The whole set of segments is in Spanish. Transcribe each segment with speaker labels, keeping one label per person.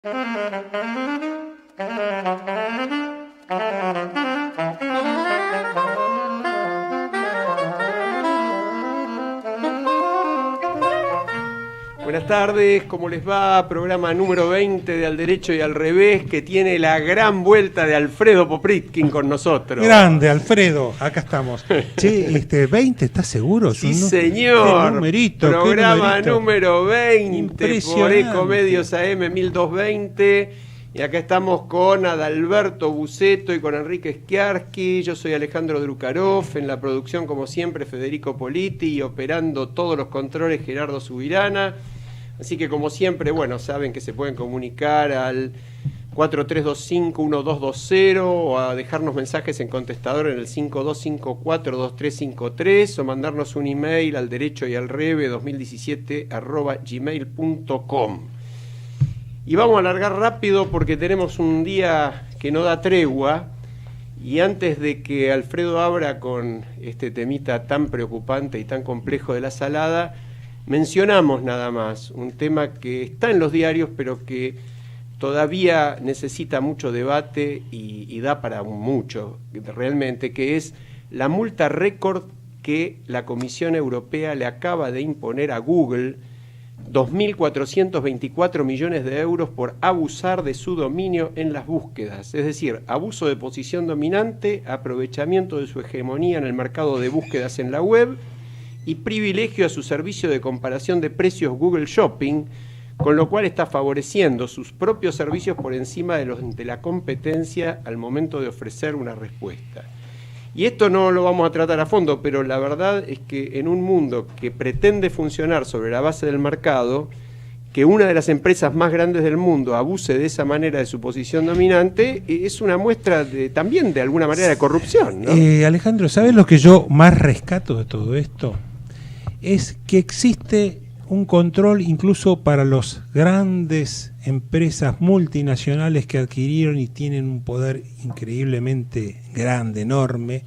Speaker 1: Buenas tardes, ¿cómo les va? Programa número 20 de Al Derecho y al Revés, que tiene la gran vuelta de Alfredo Popritkin con nosotros.
Speaker 2: Grande, Alfredo, acá estamos. Che, 20, ¿estás seguro?
Speaker 1: Sí, señor.
Speaker 2: Qué numerito,
Speaker 1: Programa
Speaker 2: qué numerito.
Speaker 1: número 20 por Ecomedios AM 1220. Y acá estamos con Adalberto Buceto y con Enrique Schiarsky. Yo soy Alejandro Drukarov. En la producción, como siempre, Federico Politi. Y operando todos los controles, Gerardo Subirana. Así que, como siempre, bueno, saben que se pueden comunicar al 4325-1220 o a dejarnos mensajes en contestador en el 5254-2353 o mandarnos un email al derechoyalreve2017@gmail.com. Y vamos a alargar rápido porque tenemos un día que no da tregua. Y antes de que Alfredo abra con este temita tan preocupante y tan complejo de la salada, mencionamos nada más un tema que está en los diarios, pero que todavía necesita mucho debate y da para mucho, realmente, que es la multa récord que la Comisión Europea le acaba de imponer a Google, 2.424 millones de euros por abusar de su dominio en las búsquedas, es decir, abuso de posición dominante, aprovechamiento de su hegemonía en el mercado de búsquedas en la web y privilegio a su servicio de comparación de precios Google Shopping, con lo cual está favoreciendo sus propios servicios por encima de la competencia al momento de ofrecer una respuesta. Y esto no lo vamos a tratar a fondo, pero la verdad es que en un mundo que pretende funcionar sobre la base del mercado, que una de las empresas más grandes del mundo abuse de esa manera de su posición dominante, es una muestra también de alguna manera de corrupción, ¿no?
Speaker 2: Alejandro, ¿sabes lo que yo más rescato de todo esto? Es que existe un control incluso para las grandes empresas multinacionales que adquirieron y tienen un poder increíblemente grande, enorme,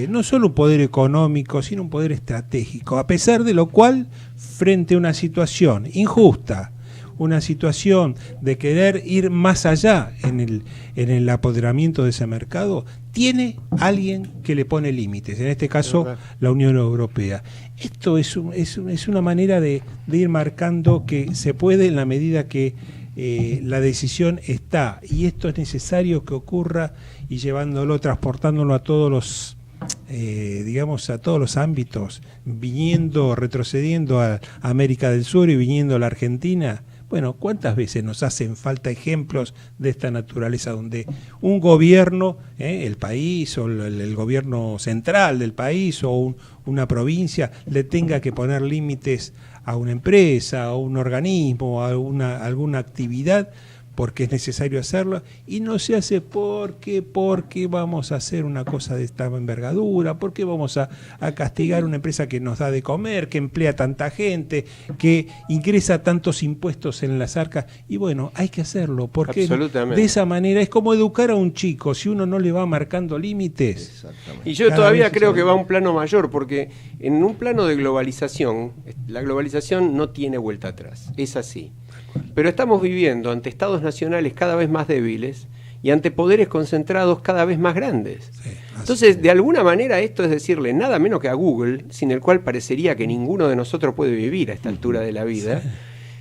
Speaker 2: no solo un poder económico, sino un poder estratégico, a pesar de lo cual, frente a una situación injusta, una situación de querer ir más allá en el apoderamiento de ese mercado, tiene alguien que le pone límites, en este caso la Unión Europea. Esto es una manera de ir marcando que se puede en la medida que la decisión está, y esto es necesario que ocurra, y llevándolo, transportándolo a todos los a todos los ámbitos, retrocediendo a América del Sur y viniendo a la Argentina. Bueno, ¿cuántas veces nos hacen falta ejemplos de esta naturaleza donde un gobierno, el país o el gobierno central del país o una provincia le tenga que poner límites a una empresa, a un organismo, a alguna actividad porque es necesario hacerlo, y no se hace porque vamos a hacer una cosa de esta envergadura, porque vamos a castigar una empresa que nos da de comer, que emplea tanta gente, que ingresa tantos impuestos en las arcas, y bueno, hay que hacerlo, porque de esa manera es como educar a un chico, si uno no le va marcando límites.
Speaker 1: Y yo todavía creo que va a un plano mayor, porque en un plano de globalización, la globalización no tiene vuelta atrás, es así. Pero estamos viviendo ante estados nacionales cada vez más débiles y ante poderes concentrados cada vez más grandes. Sí, entonces, de alguna manera, esto es decirle nada menos que a Google, sin el cual parecería que ninguno de nosotros puede vivir a esta altura de la vida,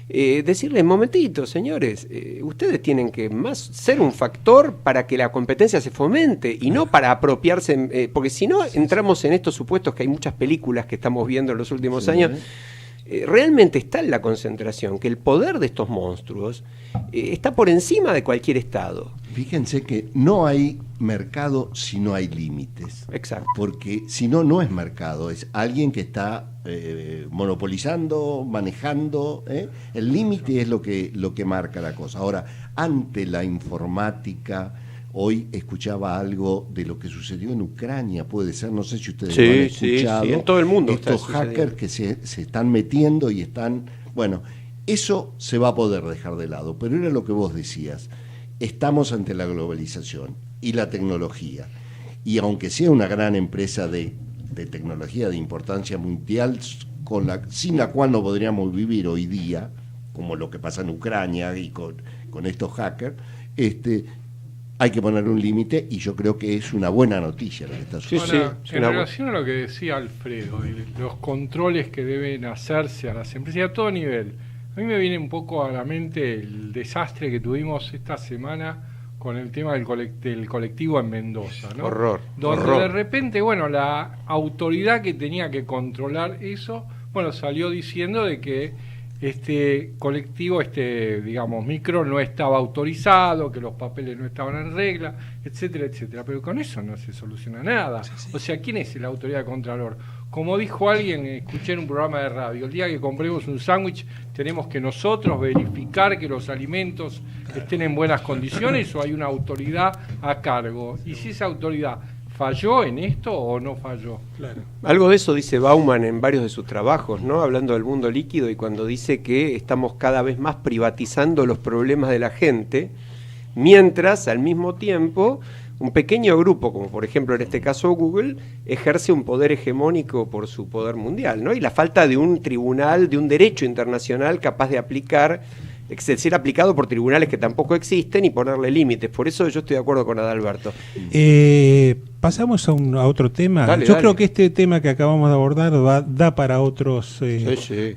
Speaker 1: decirle, momentito, señores, ustedes tienen que más ser un factor para que la competencia se fomente y no para apropiarse, porque si no entramos en estos supuestos que hay muchas películas que estamos viendo en los últimos años. Realmente está en la concentración, que el poder de estos monstruos está por encima de cualquier Estado.
Speaker 3: Fíjense que no hay mercado si no hay límites.
Speaker 1: Exacto.
Speaker 3: Porque si no, no es mercado, es alguien que está monopolizando, manejando. El límite es lo que marca la cosa. Ahora, ante la informática, hoy escuchaba algo de lo que sucedió en Ucrania, puede ser, no sé si ustedes lo han escuchado.
Speaker 1: Sí, en todo el mundo.
Speaker 3: Estos hackers que se están metiendo y están... Bueno, eso se va a poder dejar de lado, pero era lo que vos decías. Estamos ante la globalización y la tecnología. Y aunque sea una gran empresa de tecnología de importancia mundial, sin la cual no podríamos vivir hoy día, como lo que pasa en Ucrania y con estos hackers, hay que poner un límite, y yo creo que es una buena noticia lo que está sucediendo.
Speaker 4: Ahora, en relación a lo que decía Alfredo, los controles que deben hacerse a las empresas y a todo nivel, a mí me viene un poco a la mente el desastre que tuvimos esta semana con el tema del colectivo en Mendoza, ¿no?
Speaker 1: Horror.
Speaker 4: Donde
Speaker 1: horror.
Speaker 4: de repente, bueno, la autoridad que tenía que controlar eso, bueno, salió diciendo de que este colectivo, digamos, micro, no estaba autorizado, que los papeles no estaban en regla, etcétera, etcétera. Pero con eso no se soluciona nada. O sea, ¿quién es la autoridad contralor? Como dijo alguien, escuché en un programa de radio, el día que compremos un sándwich tenemos que nosotros verificar que los alimentos estén en buenas condiciones, o hay una autoridad a cargo. Y si esa autoridad ¿falló en esto o no falló?
Speaker 2: Claro.
Speaker 1: Algo de eso dice Bauman en varios de sus trabajos, ¿no? Hablando del mundo líquido, y cuando dice que estamos cada vez más privatizando los problemas de la gente, mientras al mismo tiempo un pequeño grupo, como por ejemplo en este caso Google, ejerce un poder hegemónico por su poder mundial, ¿no? Y la falta de un tribunal, de un derecho internacional capaz de ser aplicado por tribunales que tampoco existen, y ponerle límites. Por eso yo estoy de acuerdo con Adalberto.
Speaker 2: Pasamos a otro tema.
Speaker 1: Dale.
Speaker 2: Creo que este tema que acabamos de abordar da para otros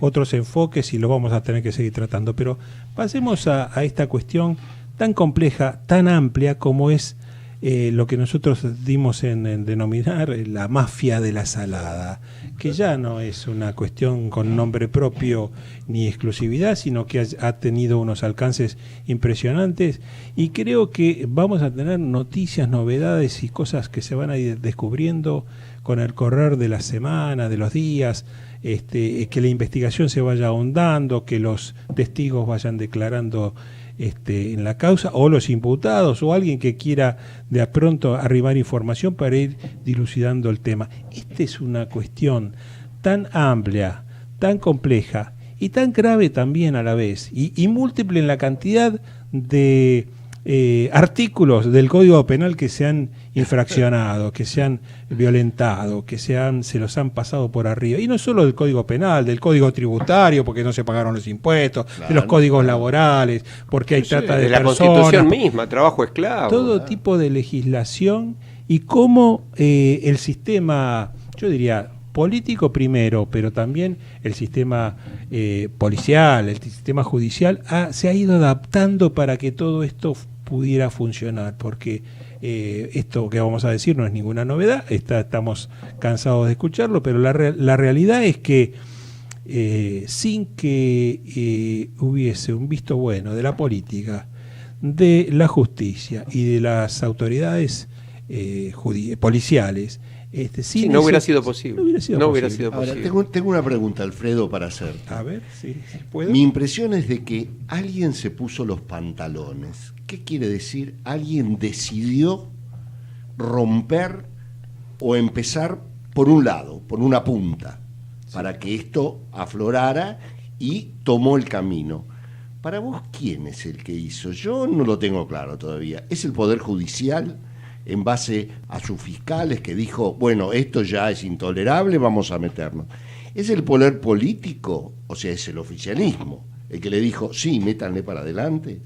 Speaker 2: otros enfoques, y lo vamos a tener que seguir tratando. Pero pasemos a esta cuestión tan compleja, tan amplia, como es lo que nosotros dimos en denominar la mafia de la salada, que ya no es una cuestión con nombre propio ni exclusividad, sino que ha tenido unos alcances impresionantes, y creo que vamos a tener noticias, novedades y cosas que se van a ir descubriendo con el correr de la semana, de los días, que la investigación se vaya ahondando, que los testigos vayan declarando en la causa, o los imputados, o alguien que quiera de a pronto arribar información para ir dilucidando el tema. Esta es una cuestión tan amplia, tan compleja y tan grave también a la vez, y múltiple en la cantidad de artículos del Código Penal que se han infraccionado, que se han violentado, que se los han pasado por arriba. Y no solo del Código Penal, del Código Tributario, porque no se pagaron los impuestos, de los códigos laborales, porque hay trata de
Speaker 1: la
Speaker 2: personas,
Speaker 1: Constitución misma, trabajo esclavo.
Speaker 2: todo tipo de legislación, y cómo el sistema, yo diría, político primero, pero también el sistema policial, el sistema judicial, se ha ido adaptando para que todo esto pudiera funcionar, porque esto que vamos a decir no es ninguna novedad, estamos cansados de escucharlo, pero la realidad es que sin que hubiese un visto bueno de la política, de la justicia y de las autoridades policiales,
Speaker 1: no hubiera sido posible.
Speaker 2: No hubiera sido
Speaker 3: Ahora,
Speaker 2: posible.
Speaker 3: tengo una pregunta, Alfredo, para hacerte.
Speaker 2: A ver, si puedo.
Speaker 3: Mi impresión es de que alguien se puso los pantalones. ¿Qué quiere decir? Alguien decidió romper o empezar por un lado, por una punta, para que esto aflorara, y tomó el camino. Para vos, ¿quién es el que hizo? Yo no lo tengo claro todavía. ¿Es el Poder Judicial, en base a sus fiscales, que dijo, bueno, esto ya es intolerable, vamos a meternos? ¿Es el poder político? O sea, es el oficialismo el que le dijo, sí, métanle para adelante.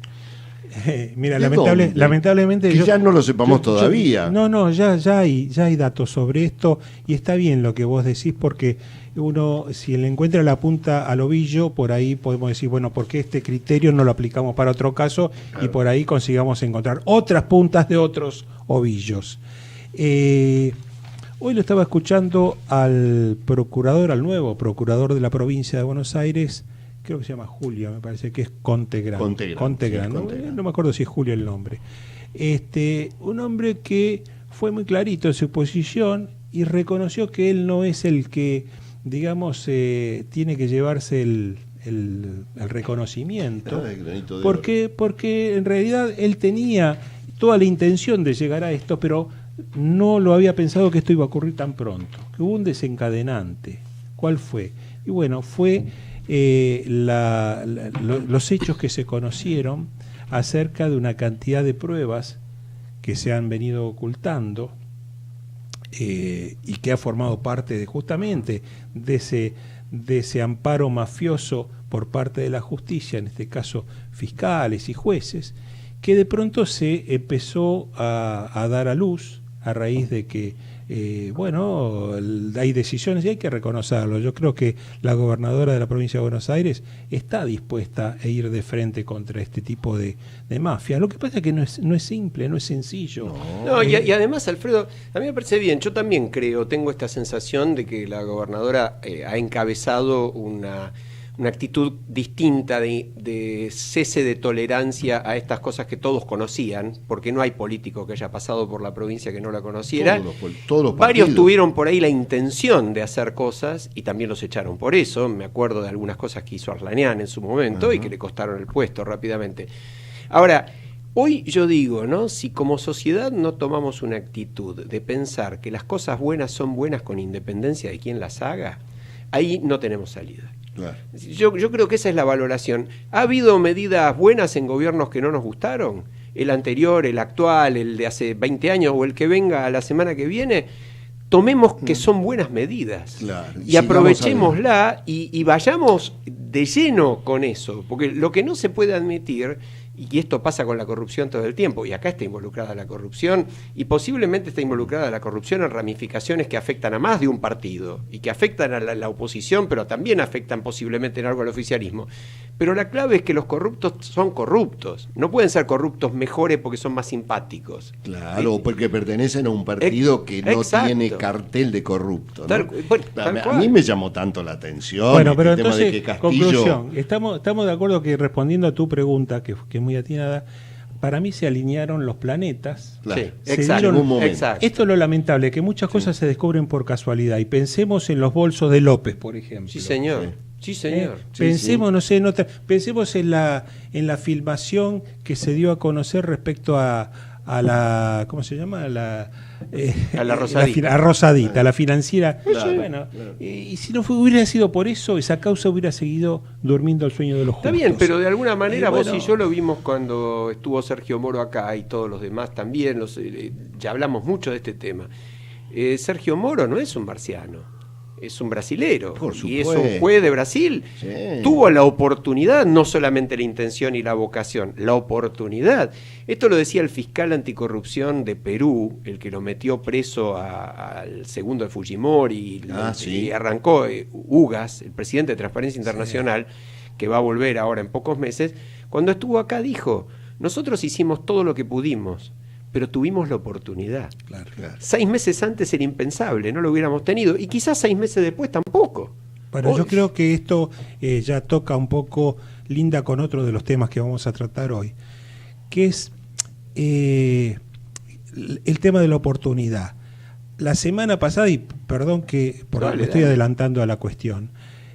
Speaker 2: Mira,
Speaker 3: ¿De
Speaker 2: lamentablemente
Speaker 3: que ya no lo sepamos todavía.
Speaker 2: No, ya hay datos sobre esto, y está bien lo que vos decís, porque uno, si le encuentra la punta al ovillo, por ahí podemos decir, bueno, ¿por qué este criterio no lo aplicamos para otro caso? Claro. Y por ahí consigamos encontrar otras puntas de otros ovillos. Hoy lo estaba escuchando al nuevo procurador de la provincia de Buenos Aires, creo que se llama Julio, me parece que es Contegran, no me acuerdo si es Julio el nombre. Un hombre que fue muy clarito en su posición y reconoció que él no es el que, digamos, tiene que llevarse el reconocimiento, porque en realidad él tenía toda la intención de llegar a esto, pero no lo había pensado que esto iba a ocurrir tan pronto, que hubo un desencadenante. ¿Cuál fue? Y bueno, fue los hechos que se conocieron acerca de una cantidad de pruebas que se han venido ocultando, y que ha formado parte justamente de de ese amparo mafioso por parte de la justicia, en este caso fiscales y jueces, que de pronto se empezó a dar a luz a raíz de que hay decisiones y hay que reconocerlo. Yo creo que la gobernadora de la provincia de Buenos Aires está dispuesta a ir de frente contra este tipo de mafia. Lo que pasa es que no es simple, no es sencillo.
Speaker 1: Y además, Alfredo, a mí me parece bien, yo también tengo esta sensación de que la gobernadora ha encabezado una actitud distinta de cese de tolerancia a estas cosas que todos conocían, porque no hay político que haya pasado por la provincia que no la conociera.
Speaker 3: Todos los
Speaker 1: Varios
Speaker 3: partidos
Speaker 1: tuvieron por ahí la intención de hacer cosas y también los echaron por eso. Me acuerdo de algunas cosas que hizo Arlanian en su momento y que le costaron el puesto rápidamente. Ahora, hoy yo digo, ¿no? Si como sociedad no tomamos una actitud de pensar que las cosas buenas son buenas con independencia de quién las haga, ahí no tenemos salida.
Speaker 3: Claro.
Speaker 1: Yo creo que esa es la valoración. ¿Ha habido medidas buenas en gobiernos que no nos gustaron? El anterior, el actual, el de hace 20 años o el que venga la semana que viene. Tomemos que son buenas medidas,
Speaker 3: claro,
Speaker 1: y aprovechémosla y vayamos de lleno con eso, porque lo que no se puede admitir, y esto pasa con la corrupción todo el tiempo, y acá está involucrada la corrupción, y posiblemente está involucrada la corrupción en ramificaciones que afectan a más de un partido, y que afectan a la oposición, pero también afectan posiblemente en algo al oficialismo. Pero la clave es que los corruptos son corruptos, no pueden ser corruptos mejores porque son más simpáticos.
Speaker 3: Claro, porque pertenecen a un partido que no tiene cartel de corrupto, ¿no? A mí me llamó tanto la atención.
Speaker 2: Bueno, pero
Speaker 3: el tema
Speaker 2: entonces,
Speaker 3: de que Castillo...
Speaker 2: conclusión, estamos de acuerdo que, respondiendo a tu pregunta, que es muy atinada, para mí se alinearon los planetas.
Speaker 3: Claro.
Speaker 1: Sí, exacto.
Speaker 2: Esto es lo lamentable, que muchas cosas se descubren por casualidad. Y pensemos en los bolsos de López, por ejemplo.
Speaker 1: Sí, señor. Sí, señor.
Speaker 2: Pensemos, no sé, pensemos en la filmación que se dio a conocer respecto a la, ¿cómo se llama? A la
Speaker 1: Rosadita.
Speaker 2: A Rosadita, la financiera.
Speaker 3: Claro,
Speaker 2: Bueno, y si no hubiera sido por eso, esa causa hubiera seguido durmiendo el sueño de los justos.
Speaker 1: Está bien, pero de alguna manera vos
Speaker 2: bueno,
Speaker 1: y yo lo vimos cuando estuvo Sergio Moro acá y todos los demás también, ya hablamos mucho de este tema. Sergio Moro no es un marciano. Es un brasilero y es un juez de Brasil.
Speaker 3: Sí.
Speaker 1: Tuvo la oportunidad, no solamente la intención y la vocación, la oportunidad. Esto lo decía el fiscal anticorrupción de Perú, el que lo metió preso al segundo de Fujimori y arrancó Ugas, el presidente de Transparencia Internacional, que va a volver ahora en pocos meses. Cuando estuvo acá dijo, nosotros hicimos todo lo que pudimos, pero tuvimos la oportunidad.
Speaker 3: Claro.
Speaker 1: 6 meses antes era impensable, no lo hubiéramos tenido, y quizás 6 meses después tampoco.
Speaker 2: Bueno, yo creo que esto ya toca un poco, linda con otro de los temas que vamos a tratar hoy, que es el tema de la oportunidad. La semana pasada, y perdón que me estoy adelantando a la cuestión,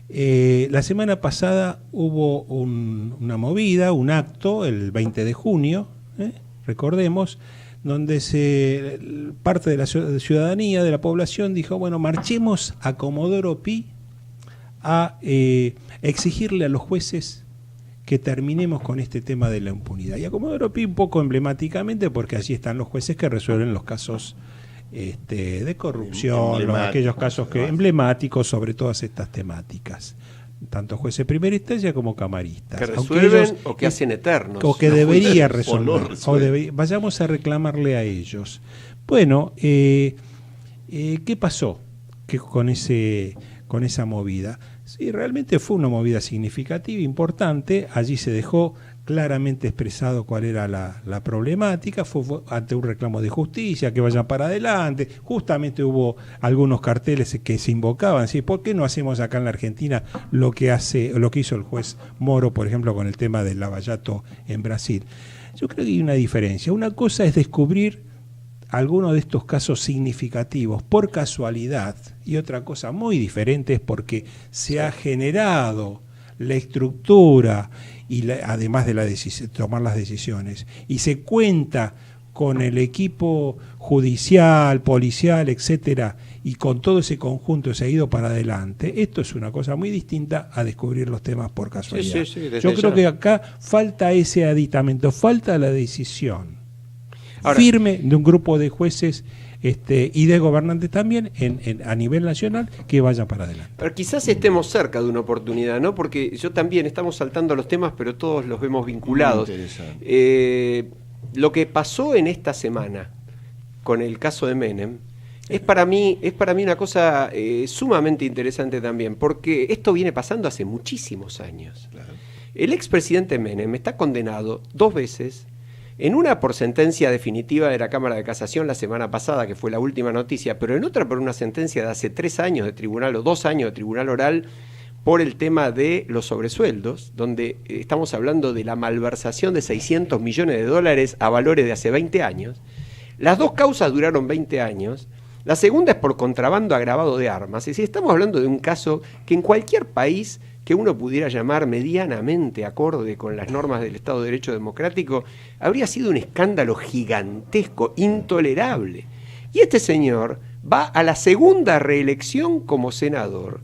Speaker 2: la semana pasada hubo una movida, un acto, el 20 de junio, recordemos, donde parte de la ciudadanía, de la población, dijo, bueno, marchemos a Comodoro Pi a exigirle a los jueces que terminemos con este tema de la impunidad. Y a Comodoro Pi un poco emblemáticamente, porque allí están los jueces que resuelven los casos de corrupción, aquellos casos emblemáticos sobre todas estas temáticas. Tanto jueces de primera instancia como camaristas.
Speaker 1: Que resuelven o que hacen eternos.
Speaker 2: O que debería resolver. Vayamos a reclamarle a ellos. Bueno, ¿qué pasó con esa movida? Sí, realmente fue una movida significativa, importante. Allí se dejó claramente expresado cuál era la problemática, fue ante un reclamo de justicia, que vayan para adelante. Justamente hubo algunos carteles que se invocaban, ¿sí? ¿Por qué no hacemos acá en la Argentina lo que hizo el juez Moro, por ejemplo, con el tema del lavallato en Brasil? Yo creo que hay una diferencia. Una cosa es descubrir algunos de estos casos significativos por casualidad, y otra cosa muy diferente es porque se ha generado la estructura y además de tomar las decisiones, y se cuenta con el equipo judicial, policial, etcétera, y con todo ese conjunto se ha ido para adelante. Esto es una cosa muy distinta a descubrir los temas por casualidad. Yo creo que acá falta ese aditamento, falta la decisión.
Speaker 1: Ahora,
Speaker 2: firme de un grupo de jueces y de gobernantes también a nivel nacional que vaya para adelante.
Speaker 1: Pero quizás estemos cerca de una oportunidad, ¿no? Porque yo también estamos saltando los temas, pero todos los vemos vinculados. Lo que pasó en esta semana con el caso de Menem es para mí una cosa sumamente interesante también, porque esto viene pasando hace muchísimos años. Claro. El expresidente Menem está condenado 2 veces, en una por sentencia definitiva de la Cámara de Casación la semana pasada, que fue la última noticia, pero en otra por una sentencia de hace 3 años de tribunal o 2 años de tribunal oral por el tema de los sobresueldos, donde estamos hablando de la malversación de $600 millones a valores de hace 20 años. Las 2 causas duraron 20 años. La segunda es por contrabando agravado de armas. Es decir, estamos hablando de un caso que en cualquier país que uno pudiera llamar medianamente acorde con las normas del Estado de Derecho democrático, habría sido un escándalo gigantesco, intolerable. Y este señor va a la segunda reelección como senador,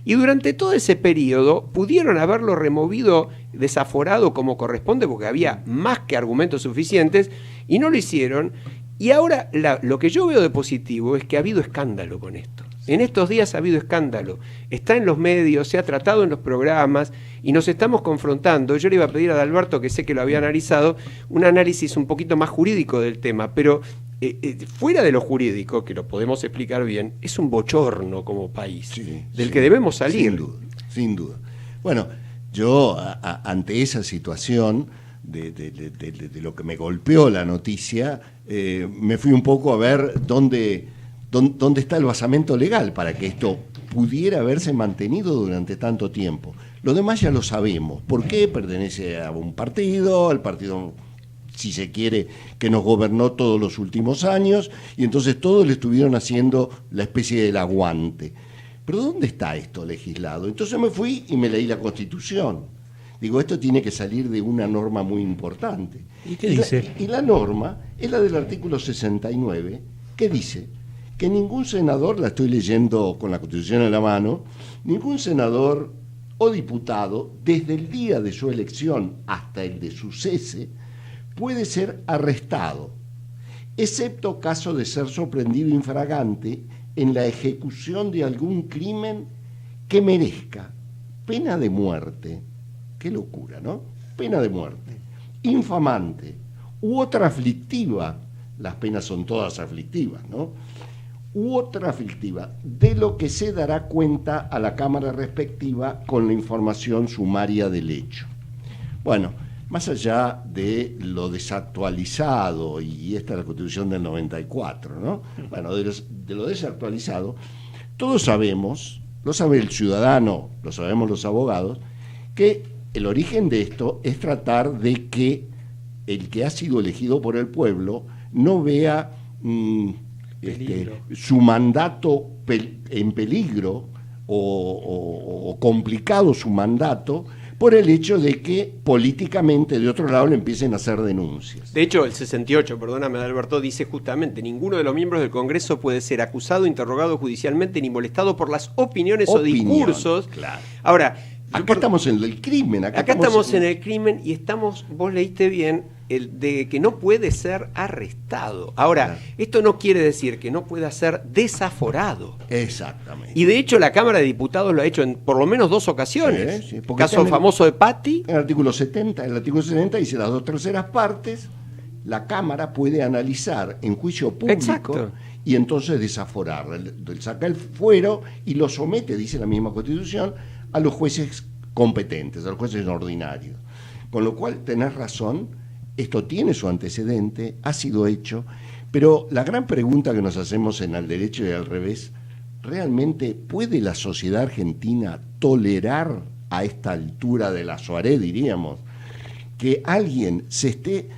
Speaker 1: y durante todo ese periodo pudieron haberlo removido desaforado como corresponde, porque había más que argumentos suficientes, y no lo hicieron. Y ahora lo que yo veo de positivo es que ha habido escándalo con esto. En estos días ha habido escándalo. Está en los medios, se ha tratado en los programas y nos estamos confrontando. Yo le iba a pedir a Adalberto, que sé que lo había analizado, un análisis un poquito más jurídico del tema, pero fuera de lo jurídico, que lo podemos explicar bien, es un bochorno como país, del que debemos salir.
Speaker 3: Sin duda. Bueno, yo ante esa situación de lo que me golpeó la noticia, me fui un poco a ver dónde está el basamento legal para que esto pudiera haberse mantenido durante tanto tiempo. Lo demás ya lo sabemos. ¿Por qué? Pertenece a un partido, al partido, si se quiere, que nos gobernó todos los últimos años, y entonces todos le estuvieron haciendo la especie del aguante. Pero ¿dónde está esto legislado? Entonces me fui y me leí la Constitución. Digo, esto tiene que salir de una norma muy importante.
Speaker 2: ¿Y qué dice?
Speaker 3: Y la norma es la del artículo 69, que dice que ningún senador, la estoy leyendo con la Constitución en la mano, ningún senador o diputado, desde el día de su elección hasta el de su cese, puede ser arrestado, excepto caso de ser sorprendido infragante en la ejecución de algún crimen que merezca pena de muerte. Qué locura, ¿no? Pena de muerte, infamante u otra aflictiva, las penas son todas aflictivas, ¿no? U otra aflictiva, de lo que se dará cuenta a la Cámara respectiva con la información sumaria del hecho. Bueno, más allá de lo desactualizado, y esta es la Constitución del 94, ¿no? Bueno, de lo desactualizado, todos sabemos, lo sabe el ciudadano, lo sabemos los abogados, que el origen de esto es tratar de que el que ha sido elegido por el pueblo no vea su mandato en peligro o complicado su mandato por el hecho de que políticamente de otro lado le empiecen a hacer denuncias.
Speaker 1: De hecho, el 68, perdóname Alberto, dice justamente: ninguno de los miembros del Congreso puede ser acusado, interrogado judicialmente ni molestado por las opiniones o discursos. Claro. Ahora,
Speaker 3: acá estamos en el crimen.
Speaker 1: Acá estamos en el crimen y estamos, vos leíste bien, el de que no puede ser arrestado. Ahora, claro, esto no quiere decir que no pueda ser desaforado.
Speaker 3: Exactamente.
Speaker 1: Y de hecho la Cámara de Diputados lo ha hecho en por lo menos 2 ocasiones.
Speaker 3: Sí,
Speaker 1: caso famoso de Patti.
Speaker 3: En el artículo 70, dice las 2/3 partes, la Cámara puede analizar en juicio público.
Speaker 1: Exacto.
Speaker 3: Y entonces desaforar. Saca el fuero y lo somete, dice la misma Constitución, a los jueces competentes, a los jueces ordinarios. Con lo cual, tenés razón, esto tiene su antecedente, ha sido hecho, pero la gran pregunta que nos hacemos en Al Derecho y al Revés, ¿realmente puede la sociedad argentina tolerar a esta altura de la soirée, diríamos, que alguien se esté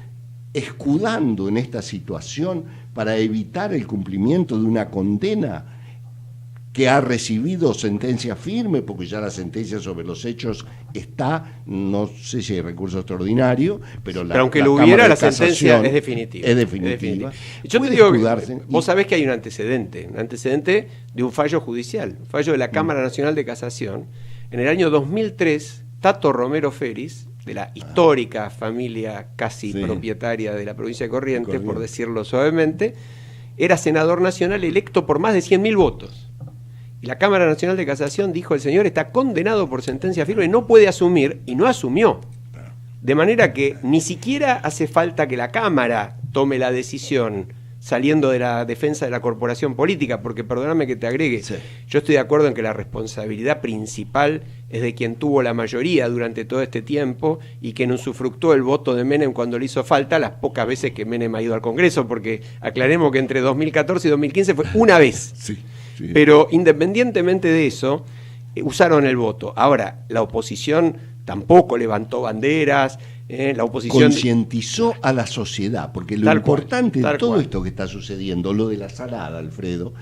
Speaker 3: escudando en esta situación para evitar el cumplimiento de una condena que ha recibido sentencia firme, porque ya la sentencia sobre los hechos está, no sé si hay recurso extraordinario, pero
Speaker 1: aunque lo hubiera, la sentencia es definitiva.
Speaker 3: Es definitiva.
Speaker 1: Yo te digo, vos sabés que hay un antecedente de un fallo judicial, un fallo de la Cámara Nacional de Casación, en el año 2003, Tato Romero Feris, de la histórica familia casi propietaria de la provincia de Corrientes, por decirlo suavemente, era senador nacional electo por más de 100.000 votos. Y la Cámara Nacional de Casación dijo: el señor está condenado por sentencia firme, no puede asumir, y no asumió. De manera que ni siquiera hace falta que la Cámara tome la decisión saliendo de la defensa de la corporación política, porque perdóname que te agregue, yo estoy de acuerdo en que la responsabilidad principal es de quien tuvo la mayoría durante todo este tiempo y que no usufructó el voto de Menem cuando le hizo falta las pocas veces que Menem ha ido al Congreso, porque aclaremos que entre 2014 y 2015 fue una vez. Pero independientemente de eso, usaron el voto. Ahora, la oposición tampoco levantó banderas, la oposición
Speaker 3: concientizó a la sociedad, porque lo importante de todo esto que está sucediendo, lo de la salada, Alfredo,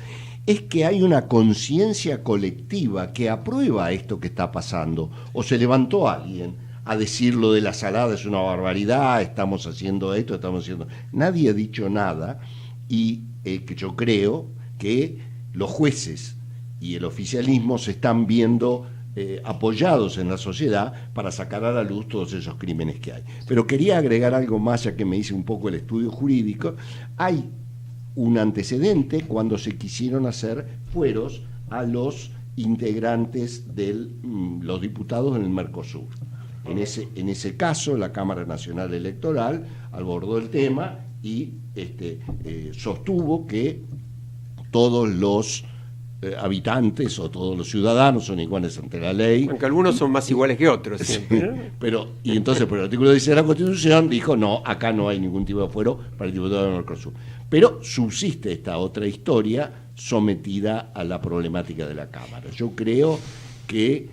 Speaker 3: es que hay una conciencia colectiva que aprueba esto que está pasando. O se levantó alguien a decir lo de la salada es una barbaridad, estamos haciendo esto, estamos haciendo... Nadie ha dicho nada, y que yo creo que los jueces y el oficialismo se están viendo apoyados en la sociedad para sacar a la luz todos esos crímenes que hay. Pero quería agregar algo más, ya que me hice un poco el estudio jurídico. Hay un antecedente cuando se quisieron hacer fueros a los integrantes de los diputados en el Mercosur. En ese caso, la Cámara Nacional Electoral abordó el tema y sostuvo que todos los habitantes o todos los ciudadanos son iguales ante la ley.
Speaker 1: Aunque algunos son más iguales que otros siempre, ¿no?
Speaker 3: Pero el artículo 10 de la Constitución dijo: no, acá no hay ningún tipo de fuero para el diputado del Mercosur. Pero subsiste esta otra historia sometida a la problemática de la Cámara. Yo creo que,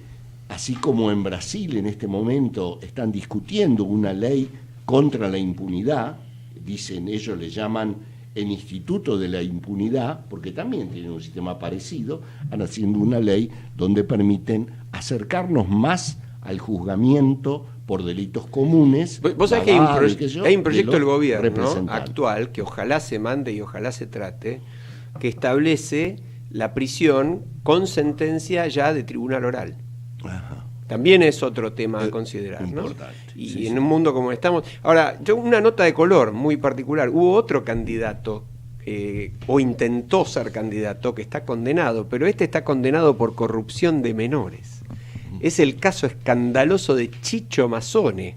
Speaker 3: así como en Brasil en este momento están discutiendo una ley contra la impunidad, dicen ellos, le llaman el Instituto de la Impunidad, porque también tienen un sistema parecido, han haciendo una ley donde permiten acercarnos más al juzgamiento por delitos comunes.
Speaker 1: Vos sabés que hay un proyecto del gobierno actual que ojalá se mande y ojalá se trate, que establece la prisión con sentencia ya de tribunal oral. Ajá. También es otro tema a considerar, ¿no? Y en un mundo como estamos... Ahora, yo una nota de color muy particular. Hubo otro candidato, o intentó ser candidato, que está condenado, pero este está condenado por corrupción de menores. Es el caso escandaloso de Chicho Mazzone,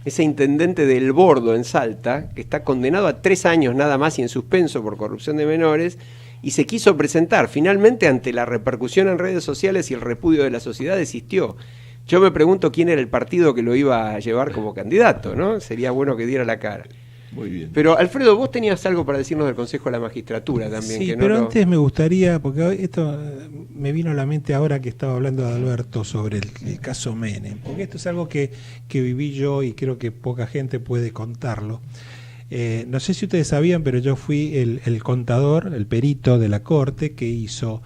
Speaker 1: ese intendente del Bordo en Salta, que está condenado a 3 años nada más y en suspenso por corrupción de menores, y se quiso presentar. Finalmente, ante la repercusión en redes sociales y el repudio de la sociedad, desistió. Yo me pregunto quién era el partido que lo iba a llevar como candidato, ¿no? Sería bueno que diera la cara.
Speaker 3: Muy bien.
Speaker 1: Pero, Alfredo, vos tenías algo para decirnos del Consejo de la Magistratura también.
Speaker 2: Sí,
Speaker 1: que no
Speaker 2: pero antes me gustaría, porque esto me vino a la mente ahora que estaba hablando de Alberto sobre el caso Menem, porque esto es algo que viví yo y creo que poca gente puede contarlo. No sé si ustedes sabían, pero yo fui el contador, el perito de la Corte que hizo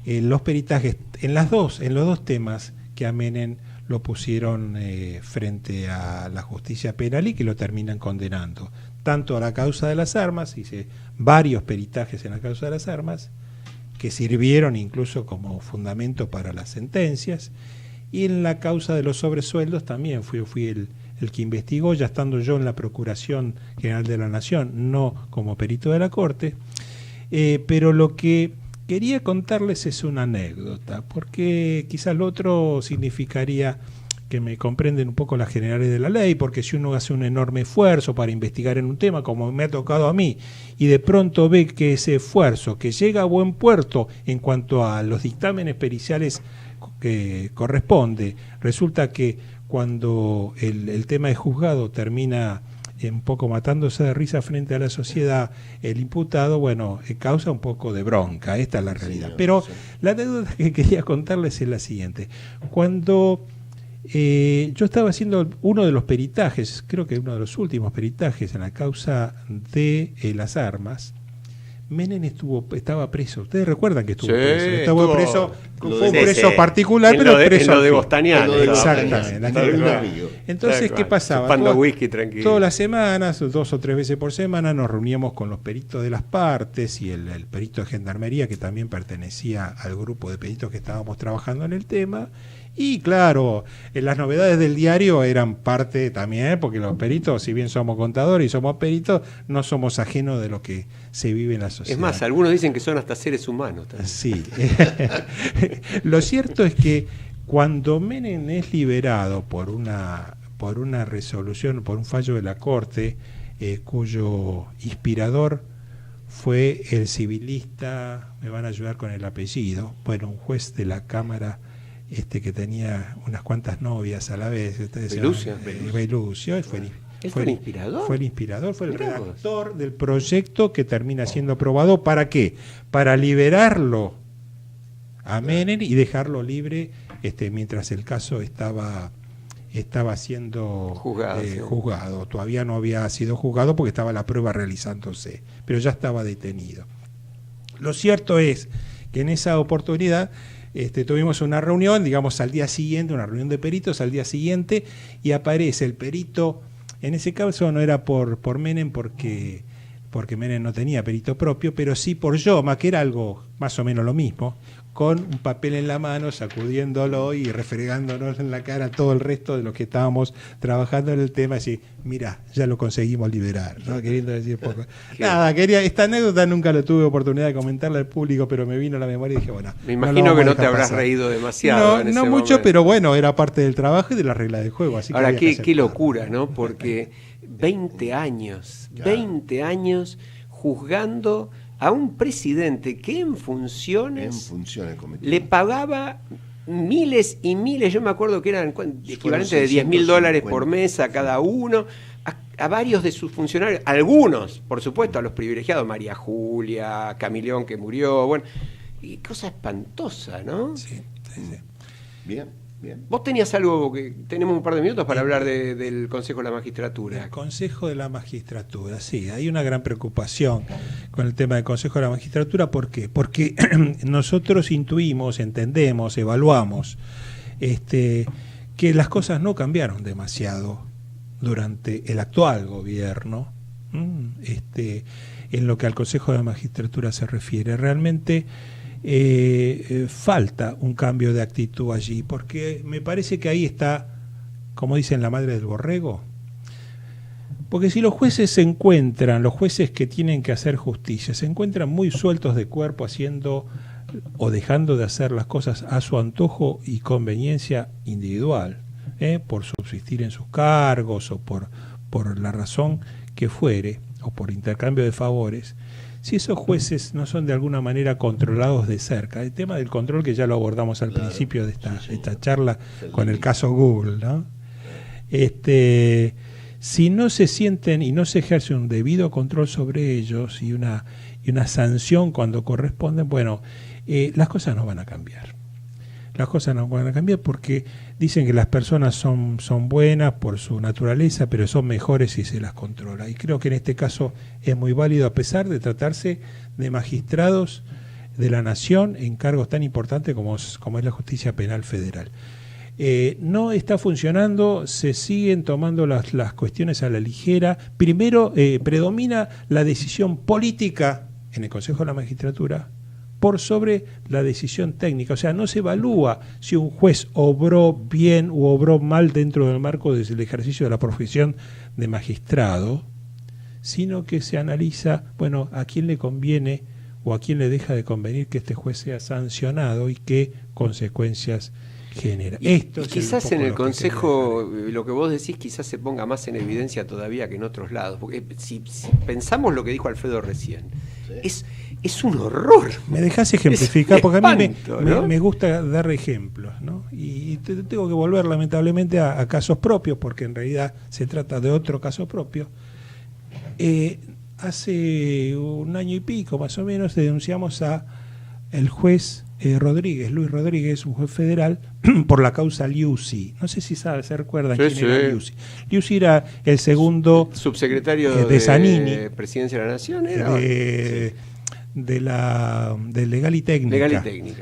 Speaker 2: los peritajes en los dos temas que a Menem lo pusieron frente a la justicia penal y que lo terminan condenando. Tanto a la causa de las armas, hice varios peritajes en la causa de las armas, que sirvieron incluso como fundamento para las sentencias, y en la causa de los sobresueldos también fui el que investigó, ya estando yo en la Procuración General de la Nación, no como perito de la Corte, pero lo que quería contarles es una anécdota, porque quizás lo otro significaría que me comprenden un poco las generales de la ley, porque si uno hace un enorme esfuerzo para investigar en un tema, como me ha tocado a mí, y de pronto ve que ese esfuerzo, que llega a buen puerto en cuanto a los dictámenes periciales que corresponde, resulta que cuando el tema de juzgado termina un poco matándose de risa frente a la sociedad, el imputado, bueno, causa un poco de bronca, esta es la realidad. Sí, pero sí. La anécdota que quería contarles es la siguiente. Cuando yo estaba haciendo uno de los peritajes, creo que uno de los últimos peritajes en la causa de las armas, Menem estaba preso. Ustedes recuerdan que estuvo preso. Estuvo preso, fue un preso particular, pero preso.
Speaker 1: En lo de Bostaniano.
Speaker 2: Exactamente. Entonces, ¿qué pasaba? Todas las semanas, 2 o 3 veces por semana, nos reuníamos con los peritos de las partes y el perito de Gendarmería, que también pertenecía al grupo de peritos que estábamos trabajando en el tema, Y claro, las novedades del diario eran parte también, porque los peritos, si bien somos contadores y somos peritos, no somos ajenos de lo que se vive en la sociedad.
Speaker 1: Es más, algunos dicen que son hasta seres humanos también.
Speaker 2: Sí. Lo cierto es que cuando Menem es liberado por una resolución, por un fallo de la Corte, cuyo inspirador fue el civilista, me van a ayudar con el apellido, bueno, un juez de la Cámara que tenía unas cuantas novias a la vez.
Speaker 1: Belucio.
Speaker 2: Belucio,
Speaker 1: ¿Fue el inspirador?
Speaker 2: Fue el inspirador, fue el
Speaker 1: Mirá vos.
Speaker 2: redactor del proyecto que termina siendo aprobado. ¿Para qué? Para liberarlo a Menem y dejarlo libre mientras el caso estaba siendo juzgado. Todavía no había sido juzgado porque estaba la prueba realizándose, pero ya estaba detenido. Lo cierto es que en esa oportunidad tuvimos una reunión, digamos al día siguiente, una reunión de peritos al día siguiente, y aparece el perito. En ese caso no era por Menem porque Menem no tenía perito propio, pero sí por Yoma, que era algo más o menos lo mismo, con un papel en la mano, sacudiéndolo y refregándonos en la cara a todo el resto de los que estábamos trabajando en el tema, así, mira, ya lo conseguimos liberar, ¿no? Queriendo decir poco. Nada, esta anécdota nunca la tuve oportunidad de comentarla al público, pero me vino a la memoria y dije, bueno.
Speaker 1: Me imagino que no te habrás reído demasiado.
Speaker 2: No mucho, momento. Pero bueno, era parte del trabajo y de las reglas del juego. Así
Speaker 1: ahora,
Speaker 2: que
Speaker 1: qué locura, ¿no? Porque 20 años juzgando a un presidente que en funciones le pagaba miles y miles, yo me acuerdo que eran equivalentes de $10.000 por mes a cada uno, a varios de sus funcionarios, algunos, por supuesto, a los privilegiados, María Julia, Camilión que murió, bueno, y cosa espantosa, ¿no?
Speaker 2: Sí.
Speaker 3: Bien.
Speaker 1: Vos tenías algo, que tenemos un par de minutos para hablar del Consejo de la Magistratura.
Speaker 2: El Consejo de la Magistratura, sí, hay una gran preocupación con el tema del Consejo de la Magistratura. ¿Por qué? Porque nosotros intuimos, entendemos, evaluamos que las cosas no cambiaron demasiado durante el actual gobierno, en lo que al Consejo de la Magistratura se refiere. Realmente falta un cambio de actitud allí, porque me parece que ahí está, como dicen, la madre del borrego. Porque si los jueces los jueces que tienen que hacer justicia, se encuentran muy sueltos de cuerpo haciendo o dejando de hacer las cosas a su antojo y conveniencia individual, por subsistir en sus cargos o por la razón que fuere, o por intercambio de favores, si esos jueces no son de alguna manera controlados de cerca, el tema del control que ya lo abordamos al principio de esta charla con el caso Google, ¿no? Si no se sienten y no se ejerce un debido control sobre ellos y una sanción cuando corresponden, bueno, las cosas no van a cambiar. Las cosas no van a cambiar porque dicen que las personas son buenas por su naturaleza, pero son mejores si se las controla. Y creo que en este caso es muy válido, a pesar de tratarse de magistrados de la nación en cargos tan importantes como es la justicia penal federal. No está funcionando, se siguen tomando las cuestiones a la ligera. Primero, predomina la decisión política en el Consejo de la Magistratura por sobre la decisión técnica. O sea, no se evalúa si un juez obró bien u obró mal dentro del marco del ejercicio de la profesión de magistrado, sino que se analiza, bueno, a quién le conviene o a quién le deja de convenir que este juez sea sancionado y qué consecuencias genera.
Speaker 1: Y quizás en el Consejo, lo que vos decís, quizás se ponga más en evidencia todavía que en otros lados, porque si pensamos lo que dijo Alfredo recién, es un horror.
Speaker 2: Me dejás ejemplificar, porque a mí
Speaker 1: ¿no?
Speaker 2: me gusta dar ejemplos, ¿no? Y tengo que volver lamentablemente a casos propios, porque en realidad se trata de otro caso propio. Hace un año y pico más o menos denunciamos a el juez Luis Rodríguez, un juez federal, por la causa Liuzzi. No sé si se recuerdan quién era Liuzzi. Liuzzi era el segundo
Speaker 1: subsecretario
Speaker 2: de Zanini,
Speaker 1: Presidencia de la Nación,
Speaker 2: de Legal y Técnica.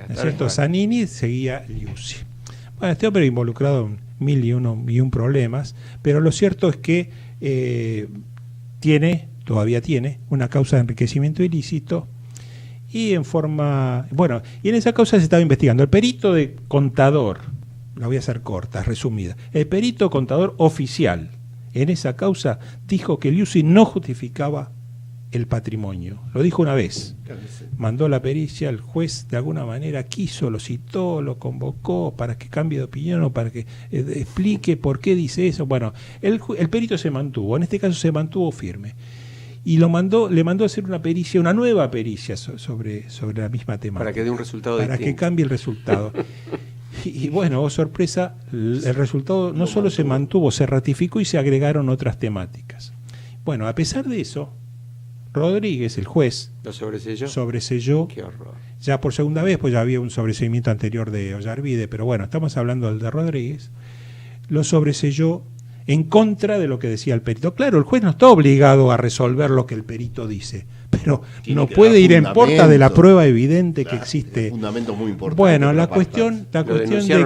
Speaker 2: ¿No es cierto? Zanini seguía Liuzzi. Bueno, este hombre involucrado en 1001 problemas, pero lo cierto es que todavía tiene una causa de enriquecimiento ilícito. Y en esa causa se estaba investigando el perito de contador, la voy a hacer corta, resumida. El perito contador oficial en esa causa dijo que el IUCI no justificaba el patrimonio. Lo dijo una vez. Mandó la pericia, el juez de alguna manera quiso, lo citó, lo convocó para que cambie de opinión o para que explique por qué dice eso. Bueno, el perito se mantuvo, en este caso se mantuvo firme. Y le mandó a hacer una pericia, una nueva pericia sobre la misma temática.
Speaker 1: Para que dé un resultado
Speaker 2: distinto. Para que cambie el resultado. Y bueno, oh sorpresa, el resultado no solo se mantuvo, se ratificó y se agregaron otras temáticas. Bueno, a pesar de eso, Rodríguez, el juez,
Speaker 1: ¿lo sobreselló?
Speaker 2: Sobreselló.
Speaker 1: Qué horror.
Speaker 2: Ya por segunda vez, pues ya había un sobreseimiento anterior de Ollarvide, pero bueno, estamos hablando del de Rodríguez. Lo sobreselló en contra de lo que decía el perito. Claro, el juez no está obligado a resolver lo que el perito dice, pero no puede ir en porta de la prueba evidente que existe.
Speaker 3: Un fundamento muy importante.
Speaker 2: Bueno, la cuestión de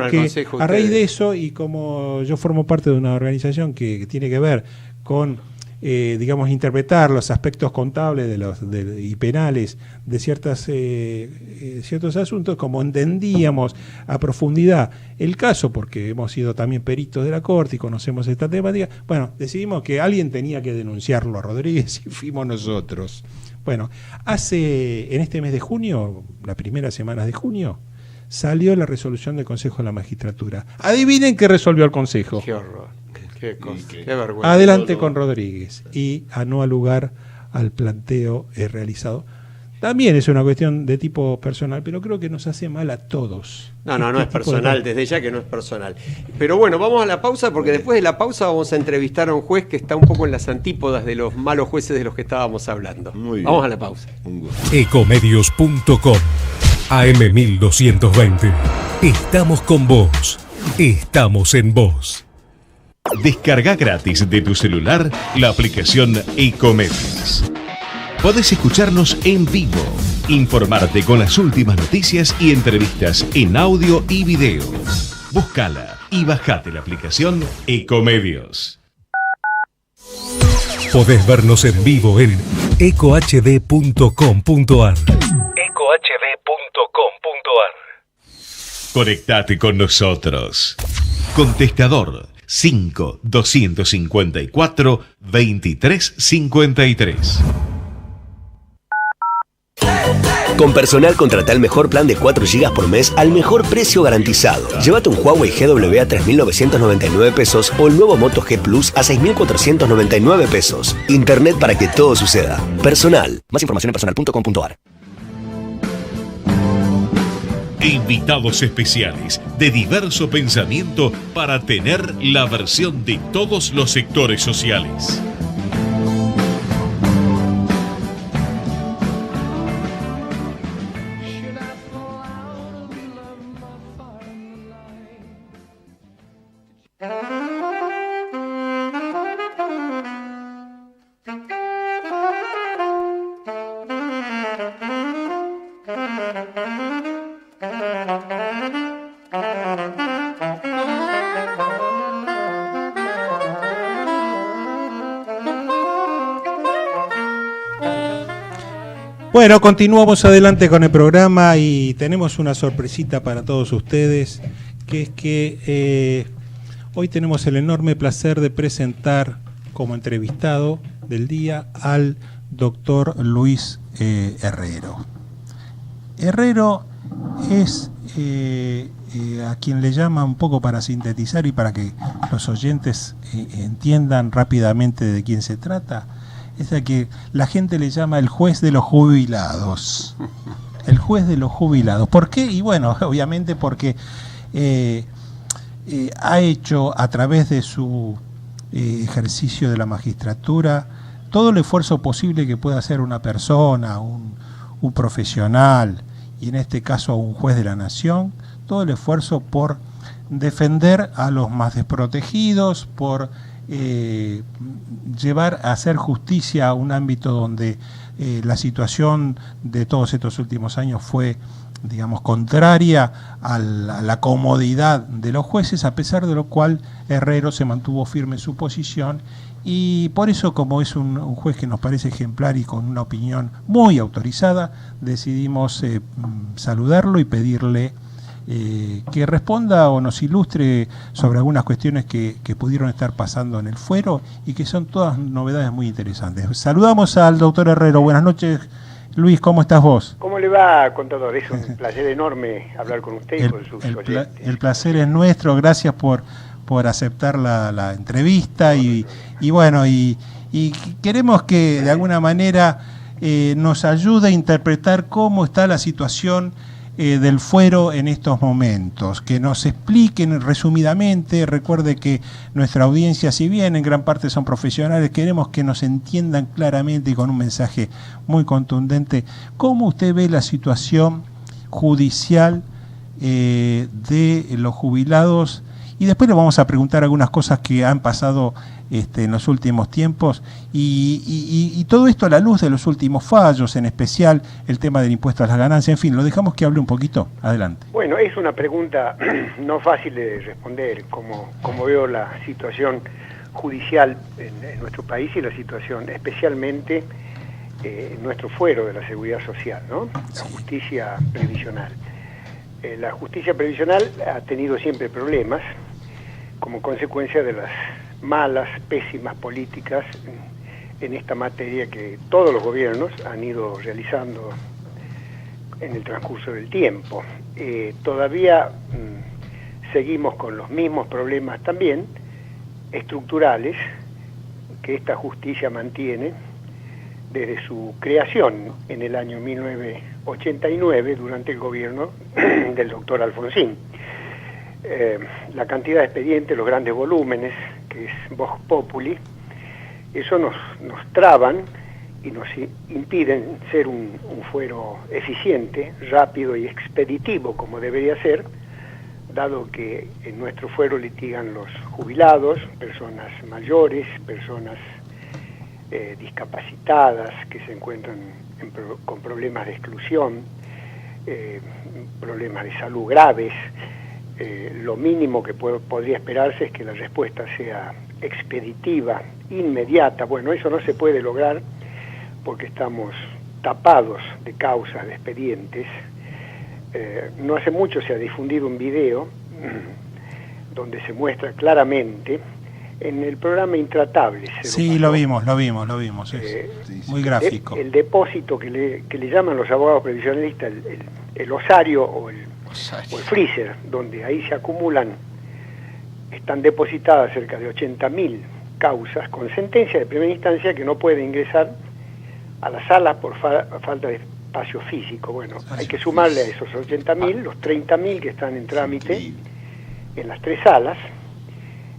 Speaker 2: que a raíz de eso, y como yo formo parte de una organización que tiene que ver con digamos, interpretar los aspectos contables y penales de ciertos asuntos, como entendíamos a profundidad el caso, porque hemos sido también peritos de la Corte y conocemos esta temática, bueno, decidimos que alguien tenía que denunciarlo a Rodríguez y fuimos nosotros. Bueno, en este mes de junio, las primeras semanas de junio, salió la resolución del Consejo de la Magistratura. Adivinen qué resolvió el Consejo.
Speaker 1: Qué horror. Qué vergüenza.
Speaker 2: Adelante con Rodríguez y a no lugar al planteo realizado. También es una cuestión de tipo personal, pero creo que nos hace mal a todos.
Speaker 1: No es personal, desde ya que no es personal. Pero bueno, vamos a la pausa, porque después de la pausa vamos a entrevistar a un juez que está un poco en las antípodas de los malos jueces de los que estábamos hablando.
Speaker 3: Muy bien.
Speaker 1: Vamos a la pausa.
Speaker 5: Ecomedios.com AM 1220. Estamos con vos. Estamos en vos. Descarga gratis de tu celular la aplicación Ecomedios. Podés escucharnos en vivo, informarte con las últimas noticias y entrevistas en audio y video. Búscala y bajate la aplicación Ecomedios. Podés vernos en vivo en ecohd.com.ar. Conectate con nosotros. Contestador 5-254-2353.
Speaker 6: Con Personal contrata el mejor plan de 4 GB por mes al mejor precio garantizado. Llévate un Huawei GW a 3.999 pesos o el nuevo Moto G Plus a 6.499 pesos. Internet para que todo suceda. Personal. Más información en personal.com.ar.
Speaker 5: Invitados especiales de diverso pensamiento para tener la versión de todos los sectores sociales.
Speaker 2: Bueno, continuamos adelante con el programa y tenemos una sorpresita para todos ustedes, que es que hoy tenemos el enorme placer de presentar como entrevistado del día al doctor Luis Herrero. Herrero es a quien le llama, un poco para sintetizar y para que los oyentes entiendan rápidamente de quién se trata, es a que la gente le llama el juez de los jubilados. El juez de los jubilados. ¿Por qué? Y bueno, obviamente porque ha hecho a través de su ejercicio de la magistratura todo el esfuerzo posible que pueda hacer una persona, un profesional, y en este caso un juez de la nación, todo el esfuerzo por defender a los más desprotegidos, por llevar a hacer justicia a un ámbito donde la situación de todos estos últimos años fue, digamos, contraria a la comodidad de los jueces, a pesar de lo cual Herrero se mantuvo firme en su posición, y por eso, como es un juez que nos parece ejemplar y con una opinión muy autorizada, decidimos saludarlo y pedirle que responda o nos ilustre sobre algunas cuestiones que pudieron estar pasando en el fuero y que son todas novedades muy interesantes. Saludamos al doctor Herrero. Buenas noches, Luis, ¿cómo estás vos?
Speaker 7: ¿Cómo le va, contador? Es un placer enorme hablar con usted y con sus oyentes.
Speaker 2: El placer es nuestro, gracias por aceptar la entrevista y bueno, y queremos que de alguna manera nos ayude a interpretar cómo está la situación del fuero en estos momentos, que nos expliquen resumidamente. Recuerde que nuestra audiencia, si bien en gran parte son profesionales, queremos que nos entiendan claramente y con un mensaje muy contundente cómo usted ve la situación judicial de los jubilados, y después le vamos a preguntar algunas cosas que han pasado en los últimos tiempos y todo esto a la luz de los últimos fallos, en especial el tema del impuesto a las ganancias. En fin, lo dejamos que hable un poquito. Adelante.
Speaker 7: Bueno, es una pregunta no fácil de responder, como veo la situación judicial en nuestro país y la situación especialmente en nuestro fuero de la seguridad social, ¿no? La justicia previsional. La justicia previsional ha tenido siempre problemas como consecuencia de las malas, pésimas políticas en esta materia que todos los gobiernos han ido realizando en el transcurso del tiempo. Todavía seguimos con los mismos problemas también estructurales que esta justicia mantiene desde su creación en el año 1989 durante el gobierno del doctor Alfonsín. La cantidad de expedientes, los grandes volúmenes, que es Vox Populi, eso nos traban y nos impiden ser un fuero eficiente, rápido y expeditivo como debería ser, dado que en nuestro fuero litigan los jubilados, personas mayores, personas discapacitadas que se encuentran con problemas de exclusión, problemas de salud graves. Lo mínimo que podría esperarse es que la respuesta sea expeditiva, inmediata. Bueno, eso no se puede lograr porque estamos tapados de causas, de expedientes. No hace mucho se ha difundido un video donde se muestra claramente en el programa Intratables.
Speaker 2: Sí, lo vimos, muy gráfico.
Speaker 7: El depósito que le llaman los abogados previsionalistas el osario o el freezer, donde ahí se acumulan, están depositadas cerca de 80.000 causas con sentencia de primera instancia que no puede ingresar a la sala por falta de espacio físico. Bueno, hay que sumarle a esos 80.000 los 30.000 que están en trámite en las tres salas,